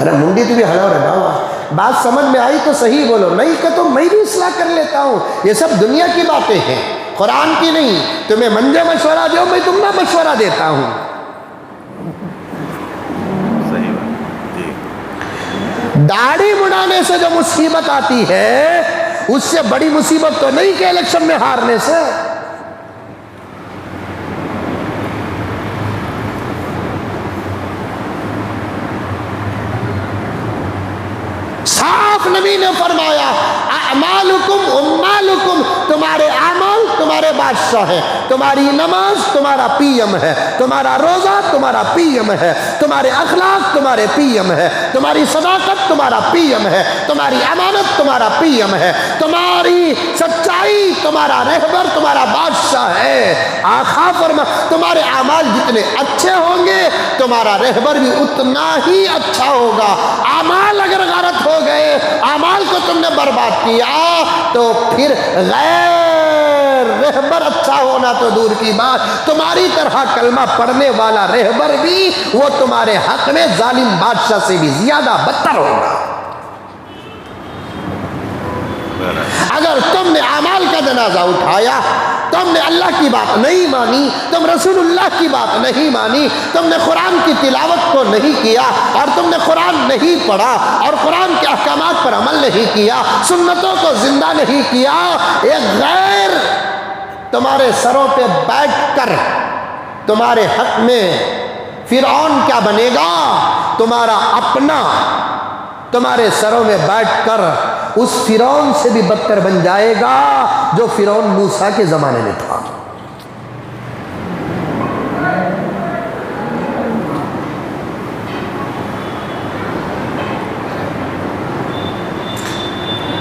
ارے منڈی تو بھی ہلاو رہنا ہوا، بات سمجھ میں آئی تو صحیح بولو، نہیں کہ تو میں بھی اصلاح کر لیتا ہوں۔ یہ سب دنیا کی باتیں ہیں، قرآن کی نہیں۔ تمہیں منجے مشورہ دو، میں تمہیں مشورہ دیتا ہوں۔ داڑھی مڑانے سے جو مصیبت آتی ہے، اس سے بڑی مصیبت تو نہیں کہ الیکشن میں ہارنے سے۔ صاف نبی نے فرمایا اعمالکم امالکم، تمہارے اعمال تمہارے بادشاہ ہے، تمہاری نماز تمہارا پی ایم ہے، تمہارا روزہ تمہارا پی ایم ہے، تمہارے اخلاق تمہارے پی ایم ہے، تمہاری صداقت تمہارا پی ایم ہے، تمہاری امانت تمہارا پی ایم ہے، تمہاری سچائی تمہارا رہبر تمہارا بادشاہ ہے۔ آقا فرما تمہارے اعمال جتنے اچھے ہوں گے تمہارا رہبر بھی اتنا ہی اچھا ہوگا۔ اعمال اگر غلط ہو گئے، اعمال کو تم نے برباد کیا، تو پھر غیر رہبر اچھا ہونا تو دور کی بات، تمہاری طرح کلمہ پڑھنے والا رہبر بھی وہ تمہارے حق میں ظالم بادشاہ سے بھی زیادہ بدتر ہوگا۔ اگر تم نے اعمال کا جنازہ اٹھایا، تم نے اللہ کی بات نہیں مانی، تم رسول اللہ کی بات نہیں مانی، تم نے قرآن کی تلاوت کو نہیں کیا، اور تم نے قرآن نہیں پڑھا، اور قرآن کے احکامات پر عمل نہیں کیا، سنتوں کو زندہ نہیں کیا، ایک غیر تمہارے سروں پہ بیٹھ کر تمہارے حق میں فرعون کیا بنے گا؟ تمہارا اپنا تمہارے سروں میں بیٹھ کر اس فرعون سے بھی بدتر بن جائے گا جو فرعون موسیٰ کے زمانے میں تھا۔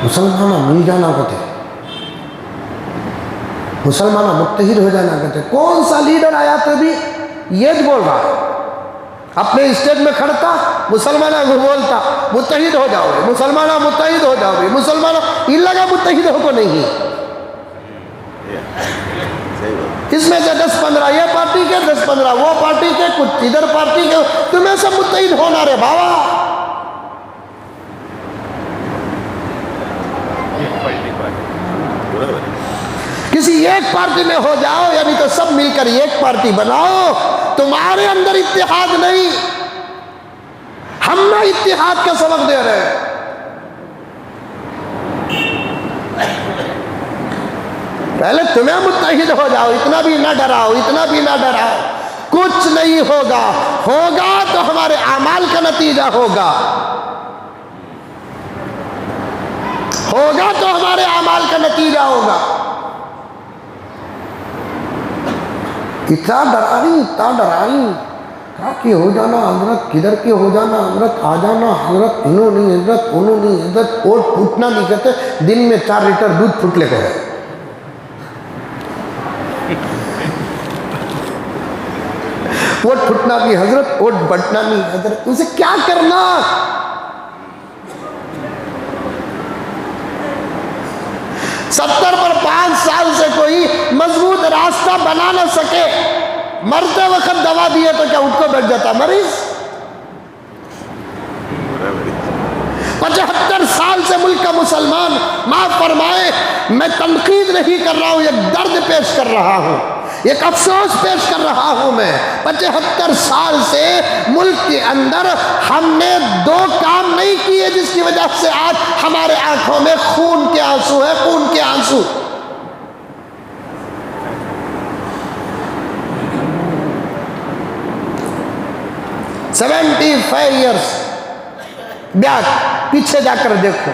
مسلمانہ مل جانا کہتے، مسلمانہ متحد ہو جانا کہتے۔ کون سا لیڈر آیا تو بھی یہ بول رہا ہے، اپنے اسٹیج میں کھڑتا مسلمانہ کو بولتا متحد ہو جاؤ گے، مسلمانہ متحد ہو جاؤ گے، مسلمانہ یہ لگا متحد ہو کو نہیں۔ اس میں سے 10-15 یہ پارٹی کے، 10-15 وہ پارٹی کے، کچھ ادھر پارٹی کے، تمہیں سب متحد ہونا رے بابا۔ کسی ایک پارٹی میں ہو جاؤ، یعنی تو سب مل کر ایک پارٹی بناؤ، تمہارے اندر اتحاد نہیں، ہم نہ اتحاد کا سبق دے رہے ہیں۔ پہلے تمہیں متحد ہو جاؤ، اتنا بھی نہ ڈراؤ، اتنا بھی نہ ڈراؤ، کچھ نہیں ہوگا، ہوگا تو ہمارے اعمال کا نتیجہ ہوگا، ہوگا تو ہمارے اعمال کا نتیجہ ہوگا۔ اتنا ڈرائی کہ ہو جانا حضرت، کدھر کے ہو جانا حضرت، آ جانا حضرت، انہوں نہیں حضرت، انہوں نہیں حضرت، اوٹ پھوٹنا نہیں کہتے، دن میں 4 لیٹر دودھ پھوٹ لے گئے، اوٹ پھوٹنا بھی حضرت، اوٹ بٹنا نہیں حضرت، اسے کیا کرنا؟ ستر پر 5 سال سے کوئی مضبوط راستہ بنا نہ سکے، مرتے وقت دوا دیے تو کیا اٹھ کو بیٹھ جاتا مریض؟ 75 سال سے ملک کا مسلمان، معاف فرمائے میں تنقید نہیں کر رہا ہوں، ایک درد پیش کر رہا ہوں، ایک افسوس پیش کر رہا ہوں میں، 75 سال سے ملک کے اندر ہم نے 2 کام نہیں کیے جس کی وجہ سے آج ہمارے آنکھوں میں خون کے آنسو ہے، خون کے آنسو۔ سیونٹی 5 ایئرس بیاک پیچھے جا کر دیکھو،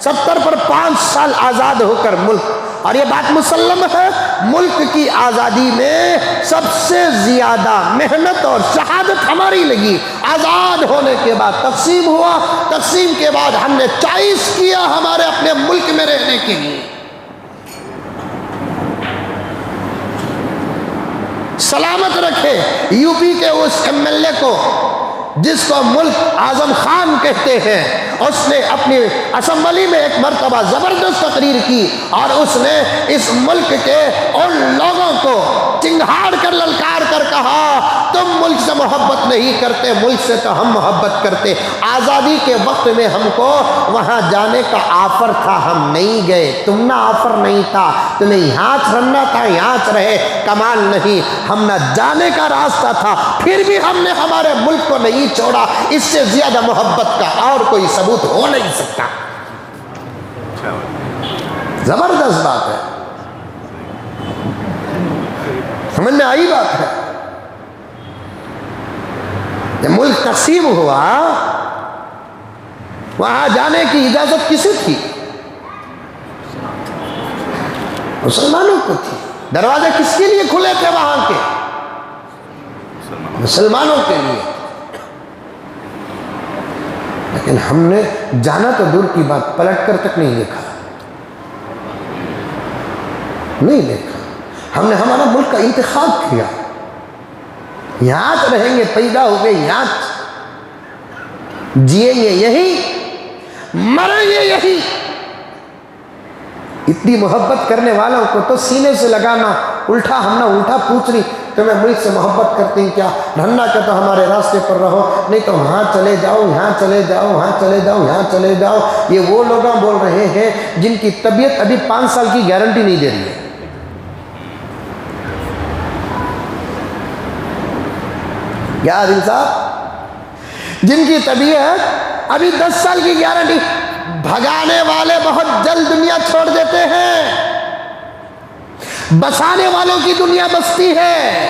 70 پر 5 سال آزاد ہو کر ملک، اور یہ بات مسلم ہے، ملک کی آزادی میں سب سے زیادہ محنت اور شہادت ہماری لگی۔ آزاد ہونے کے بعد تقسیم ہوا، تقسیم کے بعد ہم نے چوائس کیا ہمارے اپنے ملک میں رہنے کے لیے۔ سلامت رکھے یو پی کے اس ایم ایل اے کو جس کو ملک اعظم خان کہتے ہیں، اس نے اپنی اسمبلی میں ایک مرتبہ زبردست تقریر کی اور اس نے اس ملک کے ان لوگوں کو چنگھاڑ کر للکار کر کہا تم ملک سے محبت نہیں کرتے، ملک سے تو ہم محبت کرتے۔ آزادی کے وقت میں ہم کو وہاں جانے کا آفر تھا، ہم نہیں گئے، تم نہ آفر نہیں تھا، تمہیں یہاں رہنا تھا، یہاں رہے، کمال نہیں، ہم نہ جانے کا راستہ تھا، پھر بھی ہم نے ہمارے ملک کو نہیں چھوڑا۔ اس سے زیادہ محبت کا اور کوئی ثبوت ہو نہیں سکتا۔ زبردست بات ہے، سمجھ میں آئی بات ہے؟ جب ملک تقسیم ہوا وہاں جانے کی اجازت کسی تھی؟ مسلمانوں کو تھی۔ دروازے کس کے لیے کھلے تھے وہاں کے؟ مسلمانوں کے لیے۔ لیکن ہم نے جانا تو دور کی بات، پلٹ کر تک نہیں دیکھا، نہیں دیکھا۔ ہم نے ہمارا ملک کا انتخاب کیا، یہاں رہیں گے، پیدا ہو گئے یہاں، جئیں گے یہی، مریں گے یہی۔ اتنی محبت کرنے والوں کو تو سینے سے لگانا، الٹا ہم نہ الٹا پوچھ رہی تمہیں ملک سے محبت کرتے ہیں کیا؟ رہنا کا تو ہمارے راستے پر رہو، نہیں تو وہاں چلے جاؤ، یہاں چلے جاؤ، وہاں چلے جاؤ، یہاں چلے جاؤ۔ یہ وہ لوگ بول رہے ہیں جن کی طبیعت ابھی 5 سال کی گارنٹی نہیں دے رہی ہے۔ کیا عادل صاحب؟ جن کی طبیعت ابھی 10 سال کی گارنٹی، بھگانے والے بہت جلد دنیا چھوڑ دیتے ہیں، بسانے والوں کی دنیا بستی ہے،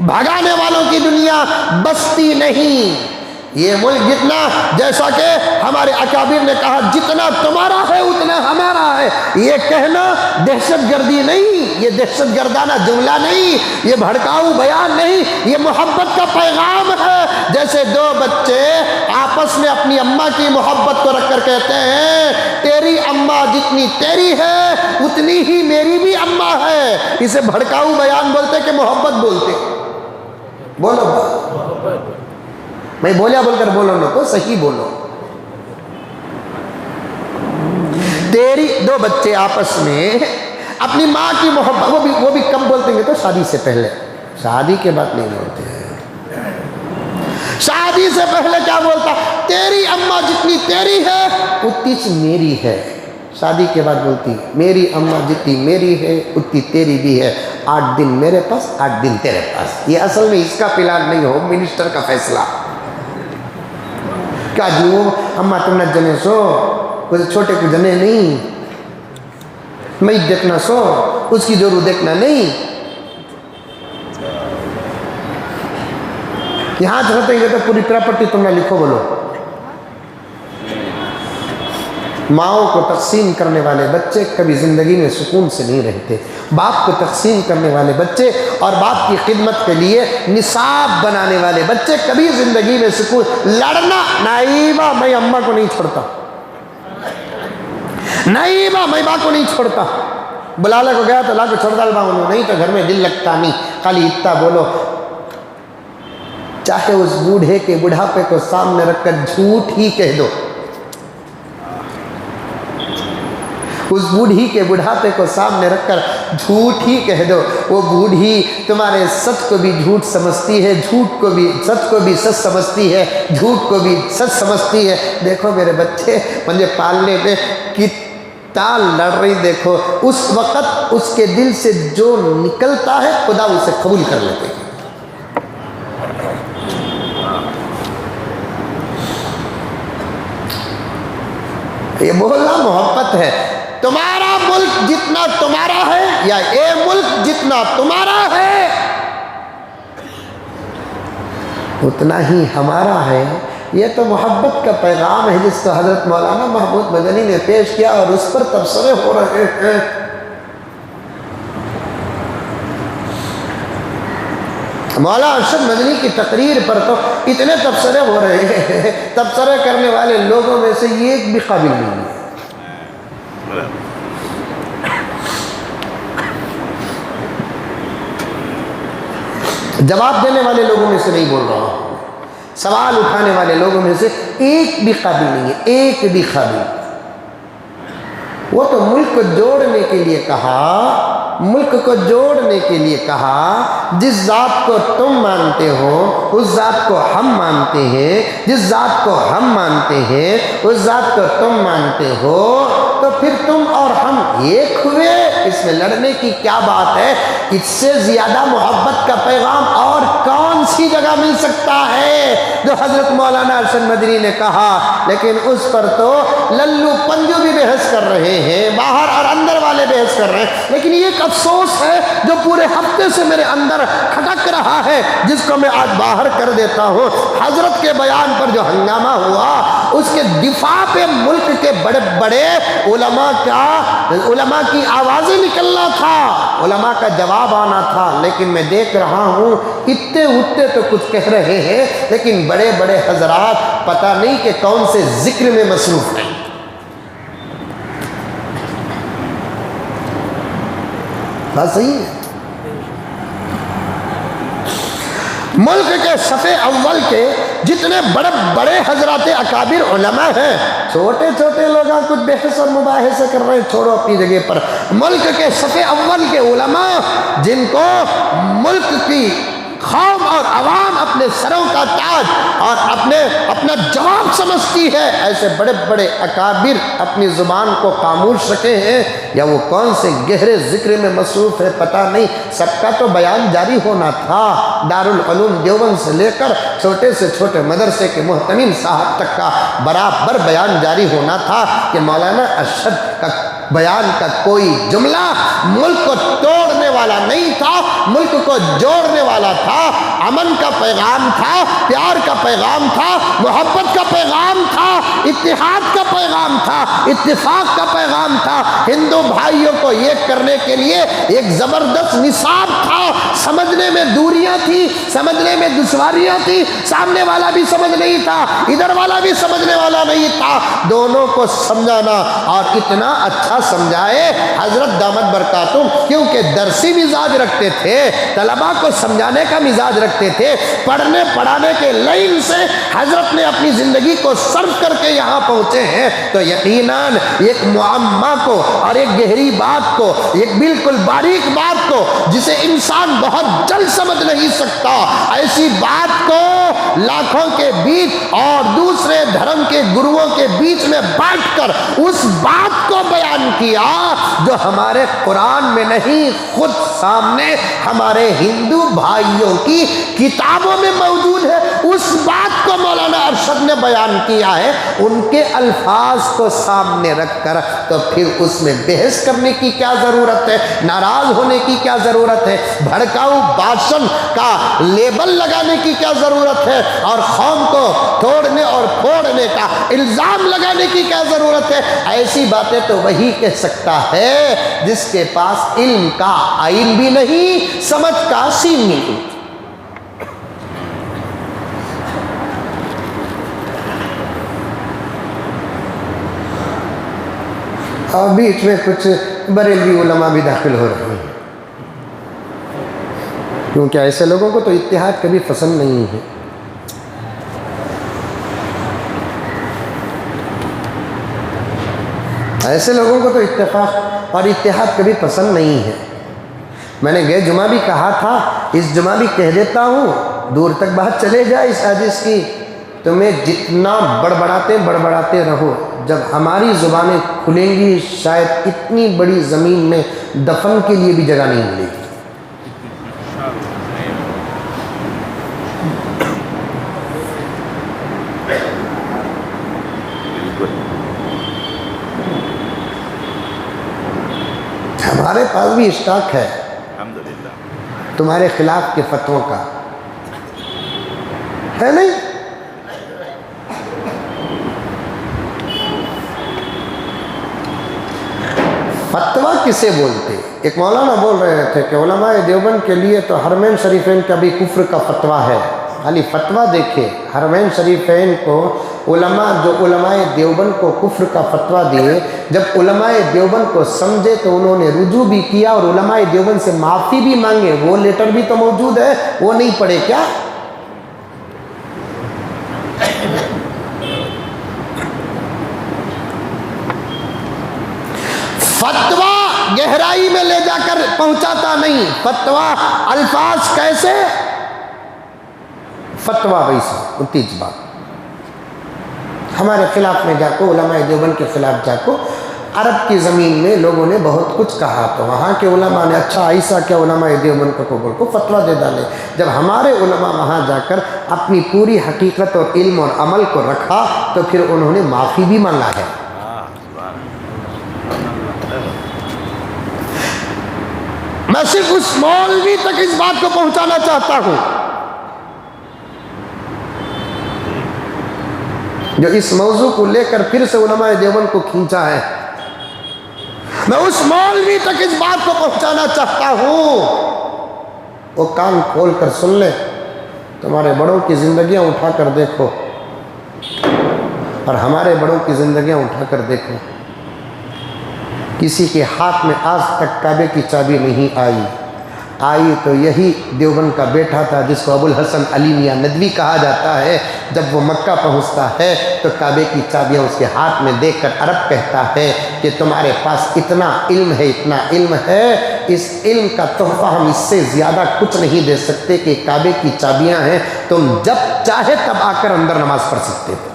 بھگانے والوں کی دنیا بستی نہیں۔ یہ ملک جتنا، جیسا کہ ہمارے اکابر نے کہا، جتنا تمہارا ہے اتنا ہمارا ہے، یہ کہنا دہشت گردی نہیں، یہ دہشت گردانہ جملہ نہیں، یہ بھڑکاؤ بیان نہیں، یہ محبت کا پیغام ہے۔ جیسے 2 بچے آپس میں اپنی اماں کی محبت کو رکھ کر کہتے ہیں تیری اماں جتنی تیری ہے اتنی ہی میری بھی اماں ہے. اسے بھڑکاؤ بیان بولتے کہ محبت بولتے؟ بولو میں بولیا بول کر بولو نہ تو صحیح بولو. تیری دو بچے آپس میں اپنی ماں کی محبت، وہ بھی کب بولتے ہیں تو شادی سے پہلے، شادی کے بعد نہیں بولتے ہیں. شادی سے پہلے کیا بولتا؟ تیری اماں جتنی تیری ہے اتنی میری ہے. شادی کے بعد بولتی میری اماں جتنی میری ہے اتنی تیری بھی ہے. 8 دن میرے پاس 8 دن تیرے پاس. یہ اصل میں اس کا پلان نہیں، ہوم منسٹر کا فیصلہ. کیا جو اماں تم نہ جنے سو چھوٹے کو جنے نہیں، میں دیکھنا سو اس کی ضرور دیکھنا نہیں. یہاں چلتے ہیں تو پوری پراپرٹی تم نہ لکھو. بولو ماؤں کو تقسیم کرنے والے بچے کبھی زندگی میں سکون سے نہیں رہتے. باپ کو تقسیم کرنے والے بچے اور باپ کی خدمت کے لیے نصاب بنانے والے بچے کبھی زندگی میں سکون. لڑنا نائبہ میں اماں کو نہیں چھوڑتا، نائبہ میں باپ کو نہیں چھوڑتا. بلالے کو گیا تو لا کے چھوڑ ڈال باؤں نہیں تو گھر میں دل لگتا نہیں. خالی اتنا بولو چاہے اس بوڑھے کے بڑھاپے کو سامنے رکھ کر جھوٹ ہی کہہ دو، اس بوڑھی کے بڑھاپے کو سامنے رکھ کر جھوٹ ہی کہہ دو. وہ بوڑھی تمہارے سچ کو بھی جھوٹ سمجھتی ہے، جھوٹ کو بھی سچ کو بھی سچ سمجھتی ہے، جھوٹ کو بھی سچ سمجھتی ہے. دیکھو میرے بچے مجھے پالنے میں کتنا لڑ رہی، دیکھو اس وقت اس کے دل سے جو نکلتا ہے خدا اسے قبول کر لیتے ہیں. یہ بولنا محبت ہے. تمہارا ملک جتنا تمہارا ہے یا اے ملک جتنا تمہارا ہے اتنا ہی ہمارا ہے. یہ تو محبت کا پیغام ہے جس کو حضرت مولانا محمود مدنی نے پیش کیا اور اس پر تبصرے ہو رہے ہیں. مولانا ارشد مدنی کی تقریر پر تو اتنے تبصرے ہو رہے ہیں، تبصرے کرنے والے لوگوں میں سے یہ ایک بھی قابل نہیں ہے. جواب دینے والے لوگوں میں سے نہیں بول رہا ہوں، سوال اٹھانے والے لوگوں میں سے ایک بھی قابل نہیں ہے، ایک بھی قابل. وہ تو ملک کو جوڑنے کے لیے کہا، ملک کو جوڑنے کے لیے کہا. جس ذات کو تم مانتے ہو اس ذات کو ہم مانتے ہیں، جس ذات کو ہم مانتے ہیں اس ذات کو تم مانتے ہو، تو پھر تم اور ہم ایک ہوئے. اس میں لڑنے کی کیا بات ہے؟ اس سے زیادہ محبت کا پیغام اور کون سی جگہ مل سکتا ہے جو حضرت مولانا ارشد مدنی نے کہا. لیکن اس پر تو للو پنجو بھی بحث کر رہے ہیں، باہر اور اندر والے بحث کر رہے ہیں. لیکن یہ ایک افسوس ہے جو پورے ہفتے سے میرے اندر کھٹک رہا ہے، جس کو میں آج باہر کر دیتا ہوں. حضرت کے بیان پر جو ہنگامہ ہوا اس کے دفاع پہ ملک کے بڑے بڑے علماء کی آوازیں نکلنا تھا، علماء کا جواب آنا تھا. لیکن میں دیکھ رہا ہوں اتنے اٹھتے تو کچھ کہہ رہے ہیں لیکن بڑے بڑے حضرات پتہ نہیں کہ کون سے ذکر میں مصروف ہیں. بات صحیح ہے. ملک کے صفحے اول کے جتنے بڑے بڑے حضرات اکابر علماء ہیں، چھوٹے چھوٹے لوگ کچھ بحث اور مباحثے کر رہے ہیں، چھوڑو اپنی جگہ پر. ملک کے صفحے اول کے علماء جن کو ملک کی قوم اور عوام اپنے سروں کا تاج اور اپنا جواب سمجھتی ہے، ایسے بڑے بڑے اکابر اپنی زبان کو خاموش رکھے ہیں یا وہ کون سے گہرے ذکر میں مصروف ہے پتہ نہیں. سب کا تو بیان جاری ہونا تھا. دارالعلوم دیوبند سے لے کر چھوٹے سے چھوٹے مدرسے کے محتمم صاحب تک کا برابر بیان جاری ہونا تھا کہ مولانا ارشد کا بیان کا کوئی جملہ ملک کو توڑنے والا نہیں تھا، ملک کو جوڑنے والا تھا. امن کا پیغام تھا، پیار کا پیغام تھا، محبت کا پیغام تھا، اتحاد کا پیغام تھا، اتفاق کا پیغام تھا. ہندو بھائیوں کو ایک کرنے کے لیے ایک زبردست نصاب تھا. سمجھنے میں دوریاں تھی، سمجھنے میں دشواریاں تھی، سامنے والا بھی سمجھ نہیں تھا، ادھر والا بھی سمجھنے والا نہیں تھا، دونوں کو سمجھانا، اور اتنا اچھا سمجھائے حضرت دامت برکاتہم، کیونکہ درسی مزاج رکھتے تھے، طلباء کو سمجھانے کا مزاج رکھتے تھے، پڑھنے پڑھانے کے لائن سے حضرت نے اپنی زندگی کو صرف کر کے یہاں پہنچے ہیں، تو یقیناً ایک معمہ کو اور ایک گہری بات کو، ایک بالکل باریک بات کو جسے انسان بہت جلد سمجھ نہیں سکتا، ایسی بات کو لاکھوں کے بیچ اور دوسرے دھرم کے گروؤں کے بیچ میں بیٹھ کر اس بات کو بیان کیا جو ہمارے قرآن میں نہیں، خود سامنے ہمارے ہندو بھائیوں کی کتابوں میں موجود ہے، اس بات کو مولانا ارشد نے بیان کیا ہے، ان کے الفاظ کو سامنے رکھ کر، تو پھر اس میں بحث کرنے کی کیا ضرورت ہے، ناراض ہونے کی کیا ضرورت ہے، بھڑکاؤ بھاشن کا لیبل لگانے کی کیا ضرورت ہے، اور قوم کو توڑنے اور پھوڑنے کا الزام لگانے کی کیا ضرورت ہے؟ ایسی باتیں تو وہی کہہ سکتا ہے جس کے پاس علم کا آئین بھی نہیں، سمجھ کا سین نہیں۔ اور بیچ میں کچھ بریلوی علماء بھی داخل ہو رہے ہیں، کیونکہ ایسے لوگوں کو تو اتحاد کبھی پسند نہیں ہے۔ ایسے لوگوں کو تو اتفاق اور اتحاد کبھی پسند نہیں ہے۔ میں نے گئے جمعہ بھی کہا تھا، اس جمعہ بھی کہہ دیتا ہوں، دور تک بات چلے جائے اس حدیث کی، تمہیں جتنا بڑبڑاتے رہو، جب ہماری زبانیں کھلیں گی شاید اتنی بڑی زمین میں دفن کے لیے بھی جگہ نہیں ملے گی۔ ہمارے پاس بھی اسٹاک ہے تمہارے خلاف کے فتووں کا، ہے نہیں؟ فتویٰ کسے بولتے؟ ایک مولانا بول رہے تھے کہ علماء دیوبند کے لیے تو حرمین شریفین کا بھی کفر کا فتویٰ ہے، خالی فتویٰ دیکھے، حرمین شریفین کو علماء جو علماء دیوبند کو کفر کا فتویٰ دیے، جب علماء دیوبند کو سمجھے تو انہوں نے رجوع بھی کیا اور علماء دیوبند سے معافی بھی مانگے، وہ لیٹر بھی تو موجود ہے، وہ نہیں پڑھے کیا؟ فتویٰ گہرائی میں لے جا کر پہنچاتا نہیں، فتویٰ الفاظ کیسے؟ فتویٰ ویسا تیج بات، ہمارے خلاف میں جا کو، علماء دیوبند کے خلاف جا کو، عرب کی زمین میں لوگوں نے بہت کچھ کہا تو وہاں کے علماء نے اچھا ایسا کیا علماء دیوبند کو قبول کو فتویٰ دے ڈالے، جب ہمارے علماء وہاں جا کر اپنی پوری حقیقت اور علم اور عمل کو رکھا تو پھر انہوں نے معافی بھی مانگا ہے۔ میں صرف اس مولوی تک اس بات کو پہنچانا چاہتا ہوں جو اس موضوع کو لے کر پھر سے علماء دیوبند کو کھینچا ہے، میں اس مولوی تک اس بات کو پہنچانا چاہتا ہوں، وہ کان کھول کر سن لے، تمہارے بڑوں کی زندگیاں اٹھا کر دیکھو اور ہمارے بڑوں کی زندگیاں اٹھا کر دیکھو، کسی کے ہاتھ میں آج تک کعبے کی چابی نہیں آئی تو یہی دیوبند کا بیٹا تھا جس کو ابو الحسن علی میاں ندوی کہا جاتا ہے، جب وہ مکہ پہنچتا ہے تو کعبے کی چابیاں اس کے ہاتھ میں دیکھ کر عرب کہتا ہے کہ تمہارے پاس اتنا علم ہے، اس علم کا تحفہ ہم اس سے زیادہ کچھ نہیں دے سکتے کہ کعبے کی چابیاں ہیں، تم جب چاہے تب آ کر اندر نماز پڑھ سکتے ہو۔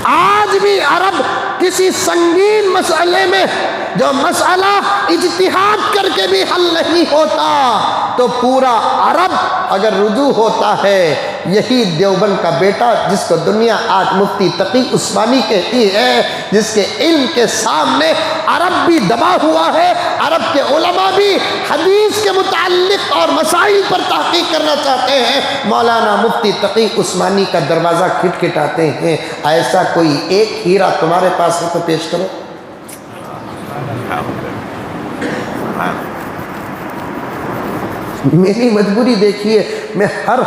آج بھی عرب کسی سنگین مسئلے میں جو مسئلہ اجتہاد کر کے بھی حل نہیں ہوتا تو پورا عرب اگر رجوع ہوتا ہے یہی دیوبند کا بیٹا جس کو دنیا آج مفتی تقی عثمانی کہتی ہے، جس کے علم کے سامنے عرب بھی دبا ہوا ہے، عرب کے علماء بھی حدیث کے متعلق اور مسائل پر تحقیق کرنا چاہتے ہیں، مولانا مفتی تقی عثمانی کا دروازہ کھٹکھٹاتے ہیں، ایسا کوئی ایک ہیرا تمہارے پاس ہے تو پیش کرو۔ میری مجبوری دیکھیے، میں ہر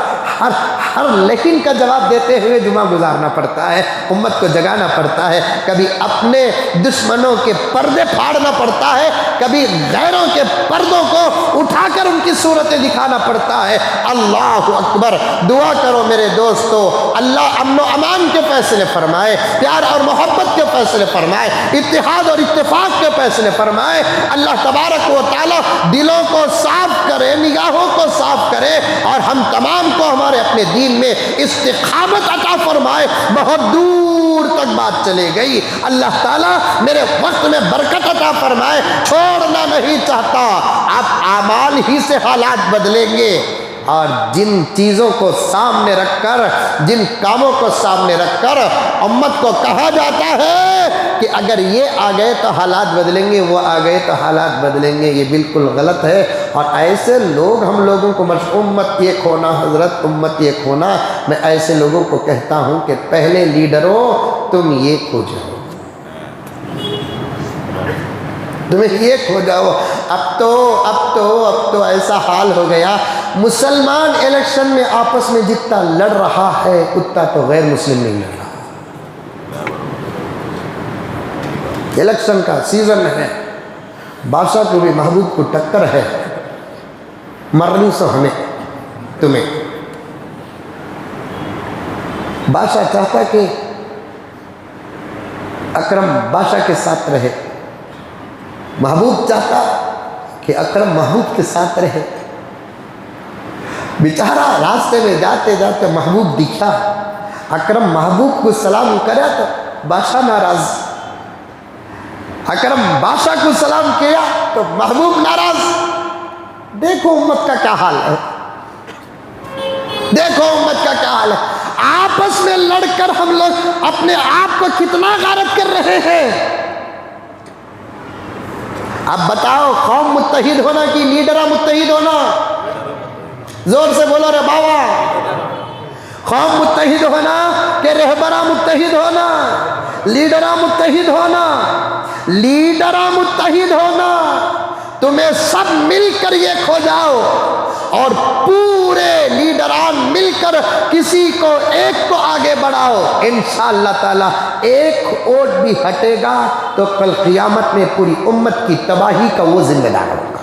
لیکن کا جواب دیتے ہوئے جمعہ گزارنا پڑتا ہے، امت کو جگانا پڑتا ہے، کبھی اپنے دشمنوں کے پردے پھاڑنا پڑتا ہے، کبھی غیروں کے پردوں کو اٹھا کر ان کی صورتیں دکھانا پڑتا ہے۔ اللہ اکبر، دعا کرو میرے دوستو، اللہ امن و امان کے فیصلے فرمائے، پیار اور محبت کے فیصلے فرمائے، اتحاد اور اتفاق کے فیصلے فرمائے۔ اللہ تبارک و تعالی دلوں کو صاف کرے، نگاہوں کو صاف کرے، اور ہم تمام کو ہمارے اپنے دین میں استقامت عطا فرمائے۔ بہت دور تک بات چلے گئی، اللہ تعالیٰ میرے وقت میں برکت عطا فرمائے، چھوڑنا نہیں چاہتا۔ اب اعمال ہی سے حالات بدلیں گے، اور جن چیزوں کو سامنے رکھ کر، جن کاموں کو سامنے رکھ کر امت کو کہا جاتا ہے کہ اگر یہ آ گئے تو حالات بدلیں گے، وہ آ گئے تو حالات بدلیں گے، یہ بالکل غلط ہے۔ اور ایسے لوگ ہم لوگوں کو امت ایک ہونا، حضرت امت ایک ہونا، میں ایسے لوگوں کو کہتا ہوں کہ پہلے لیڈروں تم ایک ہو جاؤ، تمہیں ایک ہو جاؤ۔ اب تو ایسا حال ہو گیا، مسلمان الیکشن میں آپس میں جتنا لڑ رہا ہے اتنا تو غیر مسلم نہیں لڑ رہا۔ الیکشن کا سیزن ہے، بادشاہ کو بھی محبوب کو ٹکر ہے، مرنی سو ہمیں تمہیں۔ بادشاہ چاہتا کہ اکرم بادشاہ کے ساتھ رہے، محبوب چاہتا کہ اکرم محبوب کے ساتھ رہے۔ بیچارہ راستے میں جاتے جاتے محبوب دکھا، اکرم محبوب کو سلام کرا تو بادشاہ ناراض، اکرم بادشاہ کو سلام کیا تو محبوب ناراض۔ دیکھو امت کا کیا حال ہے، دیکھو امت کا کیا حال ہے، آپس میں لڑ کر ہم لوگ اپنے آپ کو کتنا غارت کر رہے ہیں۔ اب بتاؤ، قوم متحد ہونا کہ لیڈرہ متحد ہونا؟ زور سے بولو رے بابا، قوم متحد ہونا کہ رہبرہ متحد ہونا؟ لیڈرہ متحد ہونا، لیڈرہ متحد ہونا۔ تمہیں سب مل کر ایک ہو جاؤ، اور پورے لیڈران مل کر کسی کو ایک کو آگے بڑھاؤ، انشاءاللہ تعالی ایک ووٹ بھی ہٹے گا تو کل قیامت میں پوری امت کی تباہی کا وہ ذمہ دار ہوگا۔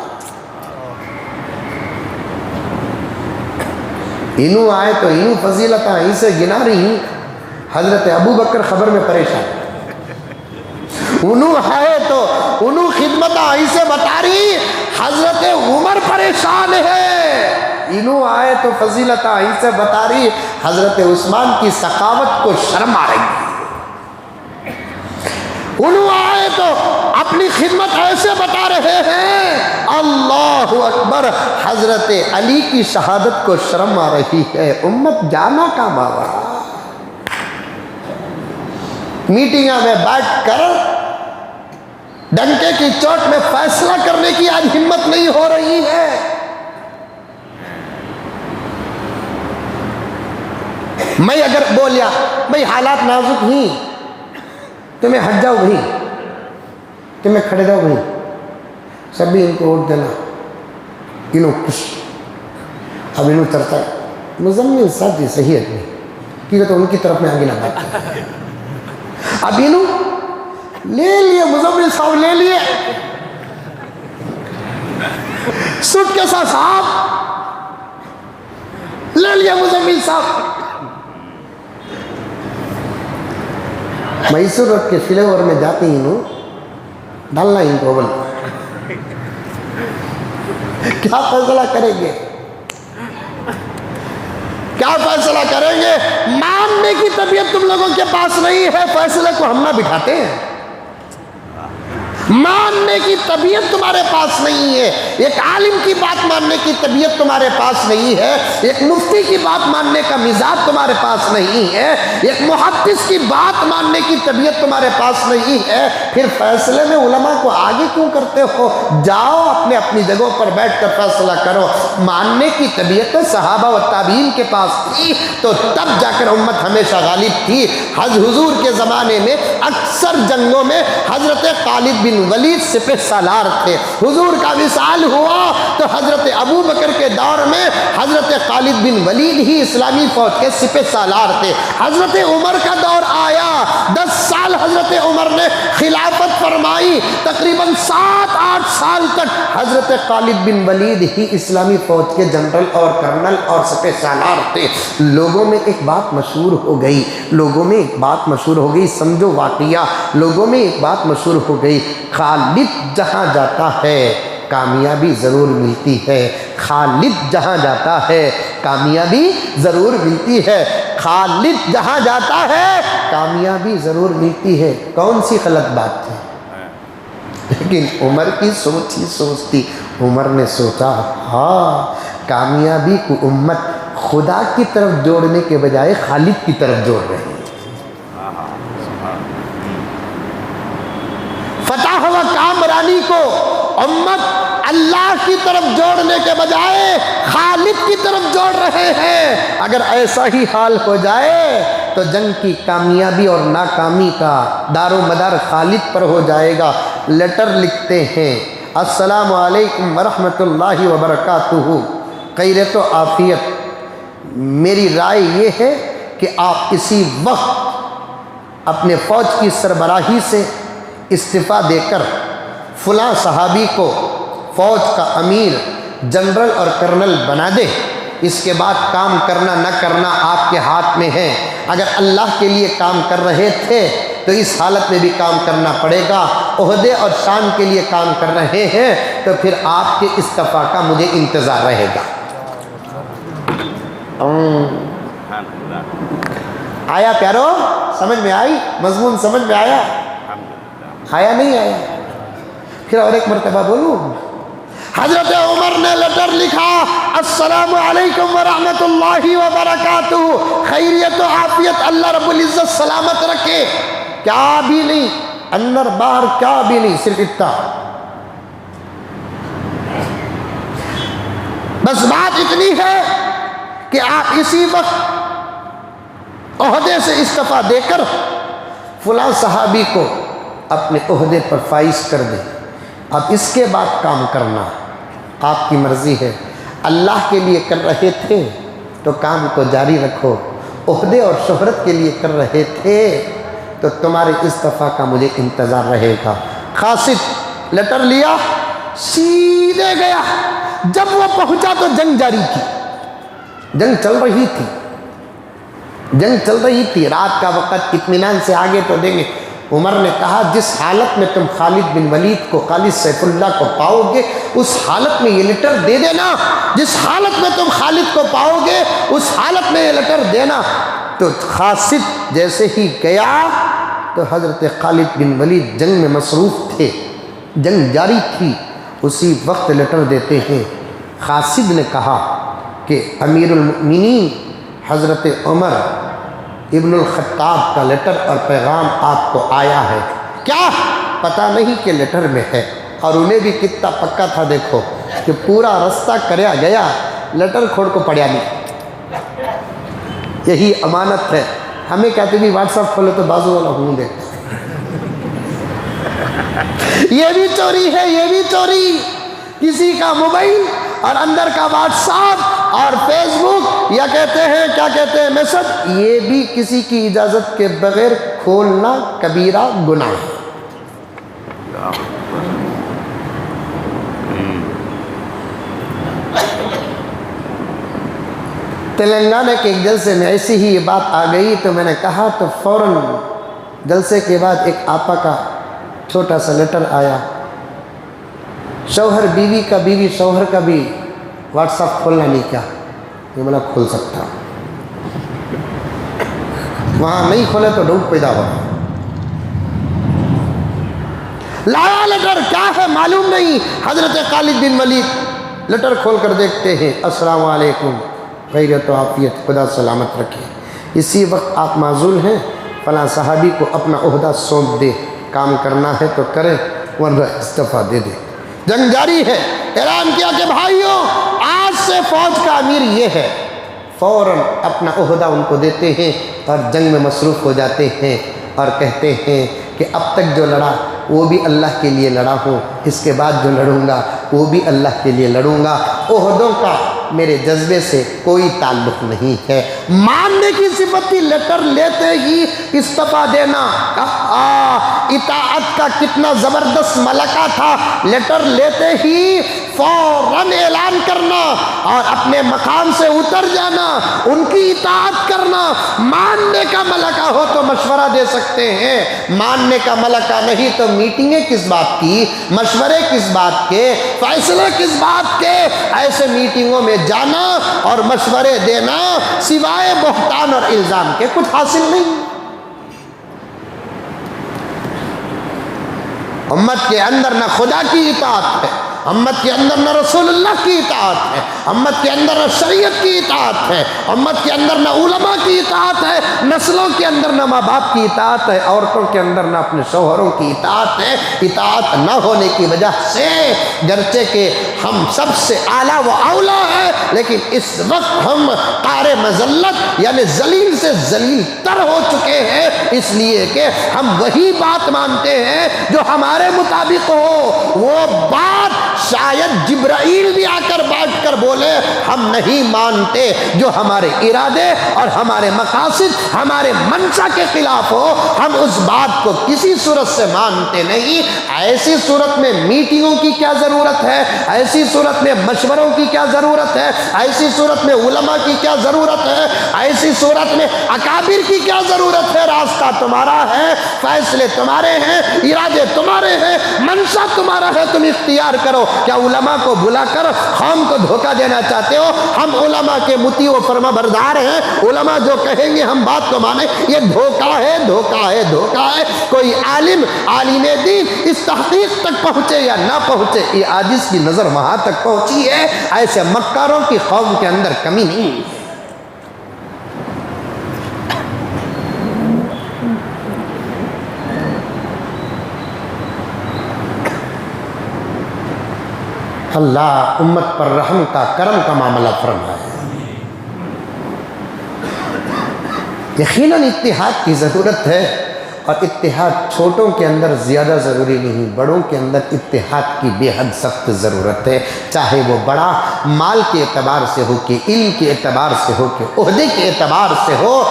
انہوں آئے تو انہوں فضیلتاں اسے گنا رہی، حضرت ابو بکر خبر میں پریشان، انہوں آئے تو انہوں خدمتاں اسے بتا رہی، حضرت عمر پریشان ہے، انہوں آئے تو فضیلتاں اسے بتا رہی، حضرت عثمان کی سخاوت کو شرم آ رہی، انہوں آئے تو اپنی خدمت ایسے بتا رہے ہیں، اللہ اکبر، حضرت علی کی شہادت کو شرم آ رہی ہے۔ امت جانا کا بابا، میٹنگوں میں بیٹھ کر ڈنکے کی چوٹ میں فیصلہ کرنے کی آج ہمت نہیں ہو رہی ہے۔ میں اگر بولیا بھئی حالات نازک ہی، تمہیں ہٹ جاؤ بھئی، تمہیں کھڑے جاؤ بھئی، سبھی ان کو ووٹ دینا، انہوں خوش، اب انہوں چرتا ہے مزمل صاحب جی صحیح ہے، کیونکہ تو ان کی طرف میں آگے نہ بات کرتا، اب انہوں لے لیے، مزمل صاحب لے لیے، سوٹ کے ساتھ صاحب لے لیے مزمل صاحب۔ میسور روڈ کے فلے اوور میں جاتے ہی انہوں ڈالنا ان کو بول، کیا فیصلہ کریں گے، کیا فیصلہ کریں گے؟ ماننے کی طبیعت تم لوگوں کے پاس نہیں ہے، فیصلے کو ہم نہ بٹھاتے ہیں، ماننے کی طبیعت تمہارے پاس نہیں ہے، ایک عالم کی بات ماننے کی طبیعت تمہارے پاس نہیں ہے، ایک مفتی کی بات ماننے کا مزاج تمہارے پاس نہیں ہے، ایک محدث کی بات ماننے کی طبیعت تمہارے پاس نہیں ہے، پھر فیصلے میں علماء کو آگے کیوں کرتے ہو؟ جاؤ اپنے اپنی جگہوں پر بیٹھ کر فیصلہ کرو۔ ماننے کی طبیعت صحابہ و تابعین کے پاس تھی تو تب جا کر امت ہمیشہ غالب تھی۔ حضور کے زمانے میں اکثر جنگوں میں حضرت خالد بن ولید سپہ سالار تھے۔ حضور کا وصال ہوا تو حضرت ابو بکر کے دور میں حضرت خالد بن ولید ہی اسلامی فوج کے سپہ سالار تھے۔ حضرت عمر کا دور آیا، 10 سال حضرت عمر نے خلافت فرمائی، تقریباً 7-8 سال تک حضرت خالد بن ولید ہی اسلامی فوج کے جنرل اور کرنل اور سپہ سالار تھے۔ لوگوں میں ایک بات مشہور ہو گئی، لوگوں میں ایک بات مشہور ہو گئی، سمجھو واقعہ، لوگوں میں ایک بات مشہور ہو گئی، خالد جہاں جاتا ہے کامیابی ضرور ملتی ہے، خالد جہاں جاتا ہے کامیابی ضرور ملتی ہے، خالد جہاں جاتا ہے کامیابی ضرور ملتی ہے۔ کون سی غلط بات تھی؟ لیکن عمر کی سوچ ہی سوچ تھی۔ عمر نے سوچا ہاں کامیابی کو امت خدا کی طرف جوڑنے کے بجائے خالد کی طرف جوڑ رہی ہے۔ فتح و کامرانی کو امت اللہ کی طرف جوڑنے کے بجائے خالد کی طرف جوڑ رہے ہیں۔ اگر ایسا ہی حال ہو جائے تو جنگ کی کامیابی اور ناکامی کا دار و مدار خالد پر ہو جائے گا۔ لیٹر لکھتے ہیں، السلام علیکم ورحمۃ اللہ وبرکاتہ، خیریت و عافیت، میری رائے یہ ہے کہ آپ اسی وقت اپنے فوج کی سربراہی سے استعفیٰ دے کر فلاں صحابی کو فوج کا امیر، جنرل اور کرنل بنا دے۔ اس کے بعد کام کرنا نہ کرنا آپ کے ہاتھ میں ہے۔ اگر اللہ کے لیے کام کر رہے تھے تو اس حالت میں بھی کام کرنا پڑے گا، عہدے اور شان کے لیے کام کر رہے ہیں تو پھر آپ کے استعفیٰ کا مجھے انتظار رہے گا۔ آیا پیارو؟ سمجھ میں آئی؟ مضمون سمجھ میں آیا؟ آیا نہیں آیا؟ پھر اور ایک مرتبہ بولوں، حضرت عمر نے لیٹر لکھا، السلام علیکم ورحمۃ اللہ وبرکاتہ، خیریت و عافیت، اللہ رب العزت سلامت رکھے، کیا بھی نہیں، اندر باہر کیا بھی نہیں، صرف اتنا، بس بات اتنی ہے کہ آپ اسی وقت عہدے سے استعفیٰ دے کر فلاں صحابی کو اپنے عہدے پر فائز کر دیں۔ اب اس کے بعد کام کرنا آپ کی مرضی ہے، اللہ کے لیے کر رہے تھے تو کام کو جاری رکھو، عہدے اور شہرت کے لیے کر رہے تھے تو تمہارے استعفیٰ کا مجھے انتظار رہے گا۔ قاصد لیٹر لیا، سیدھے گیا، جب وہ پہنچا تو جنگ جاری تھی، جنگ چل رہی تھی، جنگ چل رہی تھی، رات کا وقت، اطمینان سے آگے تو دیں گے۔ عمر نے کہا جس حالت میں تم خالد بن ولید کو، خالد سیف اللہ کو پاؤ گے اس حالت میں یہ لیٹر دے دینا، جس حالت میں تم خالد کو پاؤ گے اس حالت میں یہ لیٹر دینا۔ تو قاصد جیسے ہی گیا تو حضرت خالد بن ولید جنگ میں مصروف تھے، جنگ جاری تھی، اسی وقت لیٹر دیتے ہیں۔ قاصد نے کہا کہ امیر المؤمنین حضرت عمر ابن الخطاب کا لیٹر اور پیغام آپ کو آیا ہے۔ کیا پتہ نہیں کہ لیٹر میں ہے، اور انہیں بھی کتنا پکا تھا دیکھو کہ پورا رستہ کریا گیا، لیٹر کھوڑ کو پڑیا نہیں۔ یہی امانت ہے۔ ہمیں کہتے بھی واٹس ایپ کھولو تو بازو والا ہوں دے، یہ بھی چوری ہے، یہ بھی چوری، کسی کا موبائل اور اندر کا واٹس ایپ اور فیس بک، یا کہتے ہیں کیا کہتے ہیں میسج، یہ بھی کسی کی اجازت کے بغیر کھولنا کبیرہ گناہ ہے۔ تلنگانہ کے ایک جلسے میں ایسی ہی یہ بات آ گئی تو میں نے کہا، تو فوراً جلسے کے بعد ایک آپا کا چھوٹا سا لیٹر آیا، شوہر بیوی کا، بیوی شوہر کا بھی واٹس ایپ کھولنا نہیں، کیا یہ میں کھول سکتا، وہاں نہیں کھولے تو ڈوب پیدا ہوا۔ لایا لیٹر، کیا ہے معلوم نہیں۔ حضرت خالد بن ولید لیٹر کھول کر دیکھتے ہیں، السلام علیکم، خیریت و عافیت، خدا سلامت رکھے۔ اسی وقت آپ معذول ہیں، فلاں صحابی کو اپنا عہدہ سونپ دے، کام کرنا ہے تو کرے ورنہ استعفیٰ دے دے۔ جنگ جاری ہے، اعلان کیا کہ بھائیوں آج سے فوج کا امیر یہ ہے، فوراً اپنا عہدہ ان کو دیتے ہیں اور جنگ میں مصروف ہو جاتے ہیں اور کہتے ہیں کہ اب تک جو لڑا وہ بھی اللہ کے لیے لڑا ہوں، اس کے بعد جو لڑوں گا وہ بھی اللہ کے لیے لڑوں گا، عہدوں کا میرے جذبے سے کوئی تعلق نہیں ہے۔ ماننے کی صفت تھی، لیٹر لیتے ہی استعفیٰ دینا۔ اطاعت کا کتنا زبردست ملکہ تھا، لیٹر لیتے ہی فوراً اعلان کرنا اور اپنے مقام سے اتر جانا، ان کی اطاعت کرنا۔ ماننے کا ملکہ ہو تو مشورہ دے سکتے ہیں، ماننے کا ملکہ نہیں تو میٹنگیں کس بات کی، مشورے کس بات کے، فیصلے کس بات کے۔ ایسے میٹنگوں میں جانا اور مشورے دینا سوائے بہتان اور الزام کے کچھ حاصل نہیں۔ امت کے اندر نہ خدا کی اطاعت ہے، امت کے اندر نہ رسول اللہ کی اطاعت ہے، امت کے اندر نہ شریعت کی اطاعت ہے، امت کے اندر نہ علماء کی اطاعت ہے، نسلوں کے اندر نہ ماں باپ کی اطاعت ہے، عورتوں کے اندر نہ اپنے شوہروں کی اطاعت ہے۔ اطاعت نہ ہونے کی وجہ سے گرچہ کہ ہم سب سے اعلیٰ و اولیٰ ہے، لیکن اس وقت ہم قار مذلت یعنی ذلیل سے ذلیل تر ہو چکے ہیں، اس لیے کہ ہم وہی بات مانتے ہیں جو ہمارے مطابق ہو۔ وہ بات شاید جبرائیل بھی آ کر بیٹھ کر بولے، ہم نہیں مانتے جو ہمارے ارادے اور ہمارے مقاصد ہمارے منشا کے خلاف ہو، ہم اس بات کو کسی صورت سے مانتے نہیں۔ ایسی صورت میں میٹنگوں کی کیا ضرورت ہے، ایسی صورت میں مشوروں کی کیا ضرورت ہے، ایسی صورت میں علماء کی کیا ضرورت ہے، ایسی صورت میں اکابر کی کیا ضرورت ہے۔ راستہ تمہارا ہے، فیصلے تمہارے ہیں، ارادے تمہارے ہیں، منشا تمہارا ہے، تم اختیار کرو۔ کیا علماء کو بلا کر قوم کو دھوکہ دینا چاہتے ہو؟ ہم علماء کے مطیع و فرما بردار ہیں، علماء جو کہیں گے ہم بات کو مانیں۔ یہ دھوکہ ہے، دھوکہ ہے، دھوکہ ہے۔ کوئی عالم دین اس تحقیق تک پہنچے یا نہ پہنچے، یہ عاجز کی نظر وہاں تک پہنچی ہے۔ ایسے مکاروں کی قوم کے اندر کمی نہیں۔ اللہ امت پر رحم کا کرم کا معاملہ فرمائے۔ یقیناً اتحاد کی ضرورت ہے، اور اتحاد چھوٹوں کے اندر زیادہ ضروری نہیں، بڑوں کے اندر اتحاد کی بے حد سخت ضرورت ہے، چاہے وہ بڑا مال کے اعتبار سے ہو، کہ علم کے اعتبار سے ہو، کہ عہدے کے اعتبار سے ہو،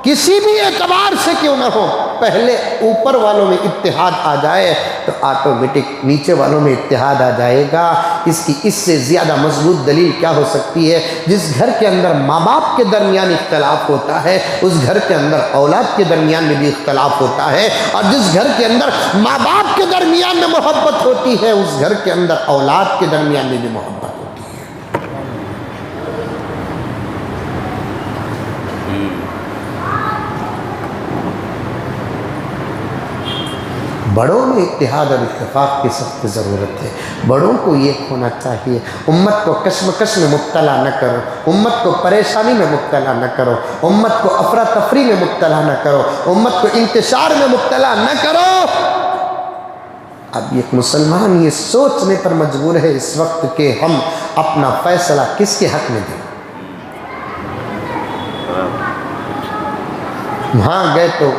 کسی بھی اعتبار سے کیوں نہ ہو۔ پہلے اوپر والوں میں اتحاد آ جائے تو آٹومیٹک نیچے والوں میں اتحاد آ جائے گا۔ اس سے زیادہ مضبوط دلیل کیا ہو سکتی ہے؟ جس گھر کے اندر ماں باپ کے درمیان اختلاف ہوتا ہے، اس گھر کے اندر اولاد کے درمیان میں بھی اختلاف ہوتا ہے، اور جس گھر کے اندر ماں باپ کے درمیان میں محبت ہوتی ہے، اس گھر کے اندر اولاد کے درمیان میں بھی محبت ہوتی ہے۔ بڑوں میں اتحاد اور اتفاق کی سخت ضرورت ہے۔ بڑوں کو یہ ہونا چاہیے، امت کو کشمکش میں مبتلا نہ کرو، امت کو پریشانی میں مبتلا نہ کرو، امت کو افراتفری میں مبتلا نہ کرو، امت کو انتشار میں مبتلا نہ کرو۔ اب ایک مسلمان یہ سوچنے پر مجبور ہے اس وقت کہ ہم اپنا فیصلہ کس کے حق میں دیں۔ وہاں گئے تو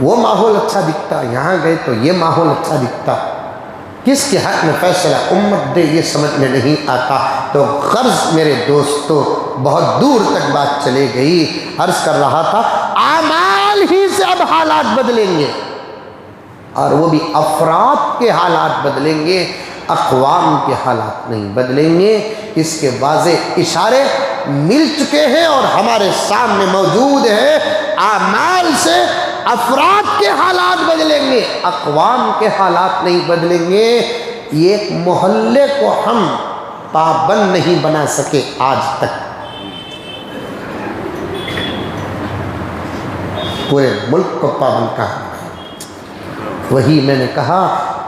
وہ ماحول اچھا دکھتا، یہاں گئے تو یہ ماحول اچھا دکھتا، کس کے حق میں فیصلہ امت دے یہ سمجھ میں نہیں آتا۔ تو غرض میرے دوستو بہت دور تک بات چلے گئی۔ عرض کر رہا تھا اعمال ہی سے اب حالات بدلیں گے، اور وہ بھی افراد کے حالات بدلیں گے، اقوام کے حالات نہیں بدلیں گے۔ اس کے واضح اشارے مل چکے ہیں اور ہمارے سامنے موجود ہیں۔ اعمال سے افراد کے حالات بدلیں گے، اقوام کے حالات نہیں بدلیں گے۔ یہ ایک محلے کو ہم پابند نہیں بنا سکے آج تک، پورے ملک کو پابند کہا۔ وہی میں نے کہا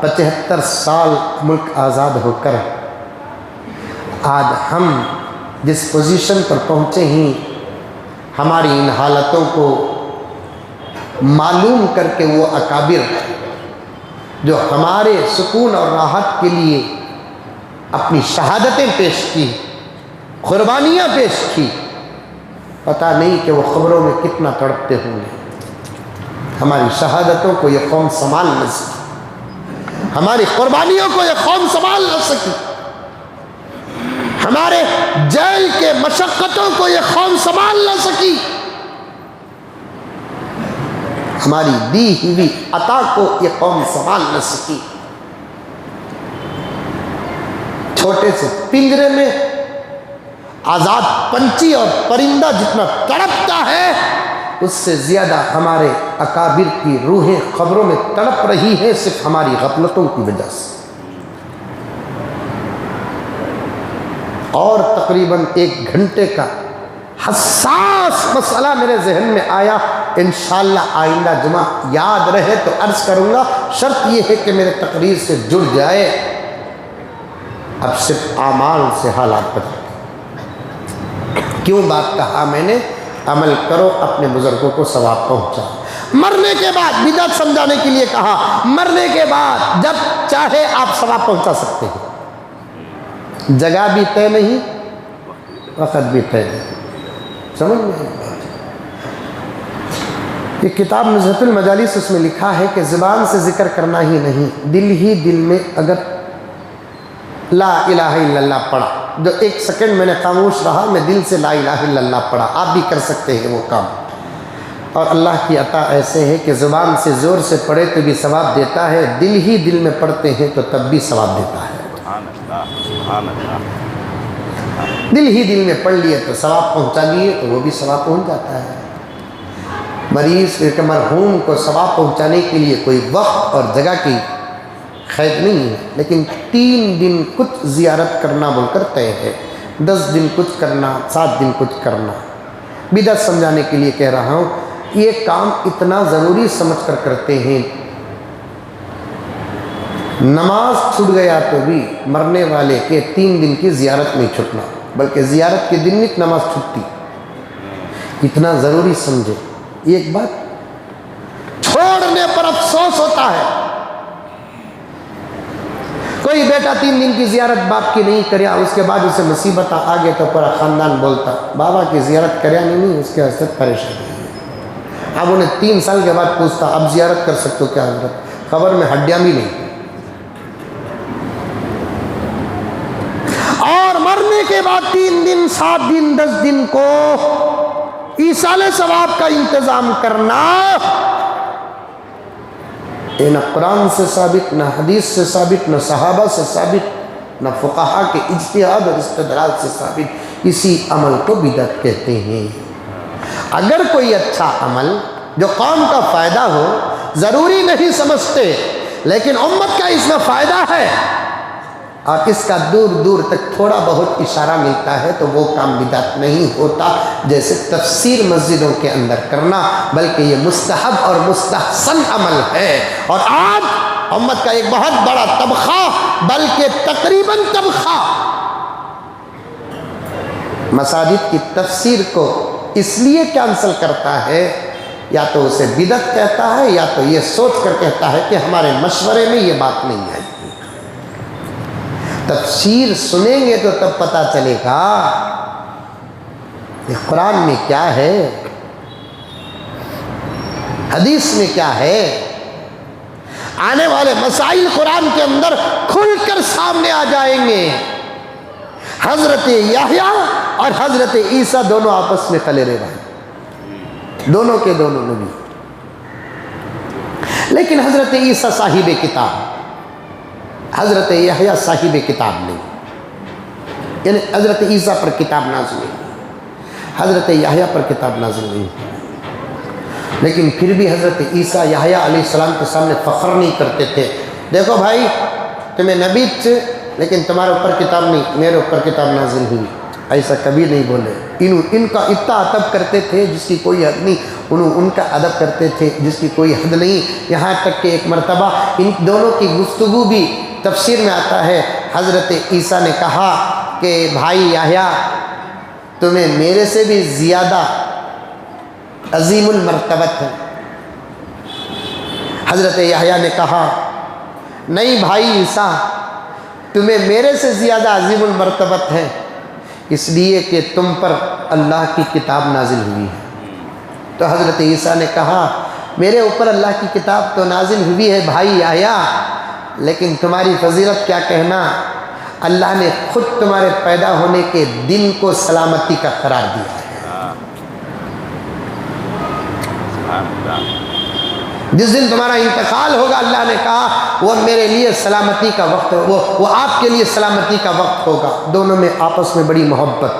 75 سال ملک آزاد ہو کر آج ہم جس پوزیشن پر پہنچے ہیں، ہماری ان حالتوں کو معلوم کر کے وہ اکابر جو ہمارے سکون اور راحت کے لیے اپنی شہادتیں پیش کی، قربانیاں پیش کی، پتہ نہیں کہ وہ خبروں میں کتنا تڑپتے ہوں گے۔ ہماری شہادتوں کو یہ قوم سنبھال نہ سکی، ہماری قربانیوں کو یہ قوم سنبھال نہ سکی، ہمارے جیل کے مشقتوں کو یہ قوم سنبھال نہ سکی، ہماری دی ہوئی عطا کو یہ قوم سنبھال نہ سکی۔ چھوٹے سے پنجرے میں آزاد پنچھی اور پرندہ جتنا تڑپتا ہے، اس سے زیادہ ہمارے اکابر کی روحیں قبروں میں تڑپ رہی ہیں، صرف ہماری غفلتوں کی وجہ سے۔ اور تقریباً 1 گھنٹے کا حساس مسئلہ میرے ذہن میں آیا، انشاءاللہ آئندہ جمعہ یاد رہے تو عرض کروں گا، شرط یہ ہے کہ میرے تقریر سے جڑ جائے۔ اب صرف اعمال سے حالات بدل گئے۔ کیوں بات کہا میں نے؟ عمل کرو، اپنے بزرگوں کو ثواب پہنچاؤ۔ مرنے کے بعد بدعت سمجھانے کے لیے کہا، مرنے کے بعد جب چاہے آپ ثواب پہنچا سکتے ہیں، جگہ بھی طے نہیں، وقت بھی طے نہیں۔ سمجھ میں یہ کتاب نزہۃ المجالس، اس میں لکھا ہے کہ زبان سے ذکر کرنا ہی نہیں، دل ہی دل میں اگر لا الہ الا اللہ پڑھا، جو 1 سیکنڈ میں نے خاموش رہا، میں دل سے لا الہ الا اللہ پڑھا، آپ بھی کر سکتے ہیں وہ کام۔ اور اللہ کی عطا ایسے ہے کہ زبان سے زور سے پڑھے تو بھی ثواب دیتا ہے، دل ہی دل میں پڑھتے ہیں تو تب بھی ثواب دیتا ہے۔ دل ہی دل میں پڑھ لیے تو ثواب پہنچا لیے تو وہ بھی ثواب پہنچ جاتا ہے۔ مریض کے مرحوم کو ثواب پہنچانے کے لیے کوئی وقت اور جگہ کی قید نہیں ہے، لیکن 3 دن کچھ زیارت کرنا بول کر طے ہے، 10 دن کچھ کرنا، 7 دن کچھ کرنا۔ بدعت سمجھانے کے لیے کہہ رہا ہوں، یہ کام اتنا ضروری سمجھ کر کرتے ہیں۔ نماز چھوٹ گیا تو بھی مرنے والے کے 3 دن کی زیارت نہیں چھٹنا، بلکہ زیارت کے دن نہیں نماز چھٹتی، اتنا ضروری سمجھے۔ یہ ایک بات چھوڑنے پر افسوس ہوتا ہے، کوئی بیٹا 3 دن کی زیارت باپ کی نہیں کریا، اس کے بعد اسے مصیبت آگے تو پورا خاندان بولتا بابا کی زیارت کریا نہیں، اس کے حضرت پریشانی ہے۔ اب انہیں 3 سال کے بعد پوچھتا اب زیارت کر سکتے ہو کیا حضرت؟ قبر میں ہڈیاں بھی نہیں۔ اور مرنے کے بعد 3 دن، 7 دن، 10 دن کو ایصال ثواب کا انتظام کرنا، نہ قرآن سے ثابت، نہ حدیث سے ثابت، نہ صحابہ سے ثابت، نہ فقہا کے اجتہاد اور استدلال سے ثابت۔ اسی عمل کو بدعت کہتے ہیں۔ اگر کوئی اچھا عمل جو قوم کا فائدہ ہو، ضروری نہیں سمجھتے، لیکن امت کا اس میں فائدہ ہے اور اس کا دور دور تک تھوڑا بہت اشارہ ملتا ہے تو وہ کام بدعت نہیں ہوتا، جیسے تفسیر مسجدوں کے اندر کرنا، بلکہ یہ مستحب اور مستحسن عمل ہے۔ اور آج امت کا ایک بہت بڑا طبقہ، بلکہ تقریباً طبقہ، مساجد کی تفسیر کو اس لیے کینسل کرتا ہے، یا تو اسے بدعت کہتا ہے، یا تو یہ سوچ کر کہتا ہے کہ ہمارے مشورے میں یہ بات نہیں آئی۔ تفسیر سنیں گے تو تب پتہ چلے گا کہ قرآن میں کیا ہے، حدیث میں کیا ہے۔ آنے والے مسائل قرآن کے اندر کھل کر سامنے آ جائیں گے۔ حضرت یحییٰ اور حضرت عیسیٰ دونوں آپس میں خلیرے بھائی، دونوں کے دونوں نبی، لیکن حضرت عیسیٰ صاحب کتاب، حضرت یحییٰ صاحب کتاب نہیں، یعنی حضرت عیسیٰ پر کتاب نازل نہیں، حضرت یحییٰ پر کتاب نازل نہیں، لیکن پھر بھی حضرت عیسیٰ یحییٰ علیہ السلام کے سامنے فخر نہیں کرتے تھے، دیکھو بھائی تمہیں نبی تھے لیکن تمہارے اوپر کتاب نہیں، میرے اوپر کتاب نازل ہوئی، ایسا کبھی نہیں بولے۔ ان کا اتنا ادب کرتے تھے جس کی کوئی حد نہیں، ان کا ادب کرتے تھے جس کی کوئی حد نہیں، یہاں تک کہ ایک مرتبہ ان دونوں کی گفتگو بھی تفسیر میں آتا ہے، حضرت عیسیٰ نے کہا کہ بھائی یحییٰ تمہیں میرے سے بھی زیادہ عظیم المرتبت ہے۔ حضرت یحییٰ نے کہا نہیں بھائی عیسیٰ تمہیں میرے سے زیادہ عظیم المرتبت ہے، اس لیے کہ تم پر اللہ کی کتاب نازل ہوئی ہے۔ تو حضرت عیسیٰ نے کہا میرے اوپر اللہ کی کتاب تو نازل ہوئی ہے بھائی یحییٰ، لیکن تمہاری فضیلت کیا کہنا، اللہ نے خود تمہارے پیدا ہونے کے دن کو سلامتی کا قرار دیا ہے۔ جس دن تمہارا انتقال ہوگا اللہ نے کہا وہ میرے لیے سلامتی کا وقت وہ آپ کے لیے سلامتی کا وقت ہوگا۔ دونوں میں آپس میں بڑی محبت۔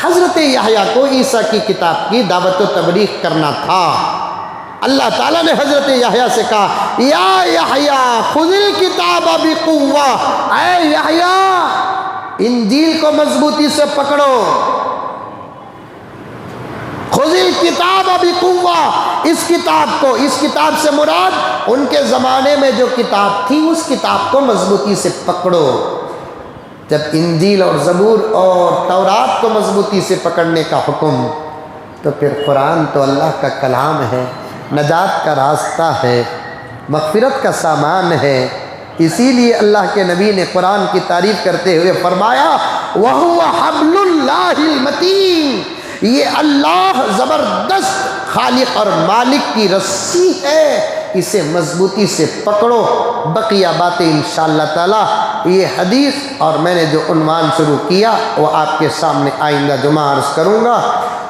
حضرت یحییٰ کو عیسیٰ کی کتاب کی دعوت و تبلیغ کرنا تھا۔ اللہ تعالیٰ نے حضرت یحییٰ سے کہا یا یحییٰ خذ الکتاب بقوہ، اے یحییٰ انجیل کو مضبوطی سے پکڑو، خذ الکتاب بقوہ، اس کتاب سے مراد ان کے زمانے میں جو کتاب تھی اس کتاب کو مضبوطی سے پکڑو۔ جب انجیل اور زبور اور تورات کو مضبوطی سے پکڑنے کا حکم، تو پھر قرآن تو اللہ کا کلام ہے، نجات کا راستہ ہے، مغفرت کا سامان ہے۔ اسی لیے اللہ کے نبی نے قرآن کی تعریف کرتے ہوئے فرمایا وَهُوَ حَبْلُ اللَّهِ الْمَتِينُ، یہ اللہ زبردست خالق اور مالک کی رسی ہے، اسے مضبوطی سے پکڑو۔ بقیہ باتیں انشاءاللہ تعالی یہ حدیث اور میں نے جو عنوان شروع کیا وہ آپ کے سامنے آئندہ جمعہ عرض کروں گا۔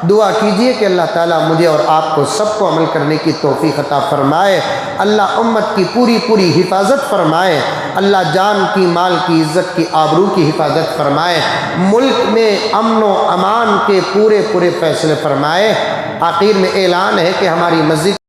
دعا کیجئے کہ اللہ تعالیٰ مجھے اور آپ کو سب کو عمل کرنے کی توفیق عطا فرمائے، اللہ امت کی پوری حفاظت فرمائے، اللہ جان کی، مال کی، عزت کی، آبرو کی حفاظت فرمائے، ملک میں امن و امان کے پورے فیصلے فرمائے۔ آخر میں اعلان ہے کہ ہماری مسجد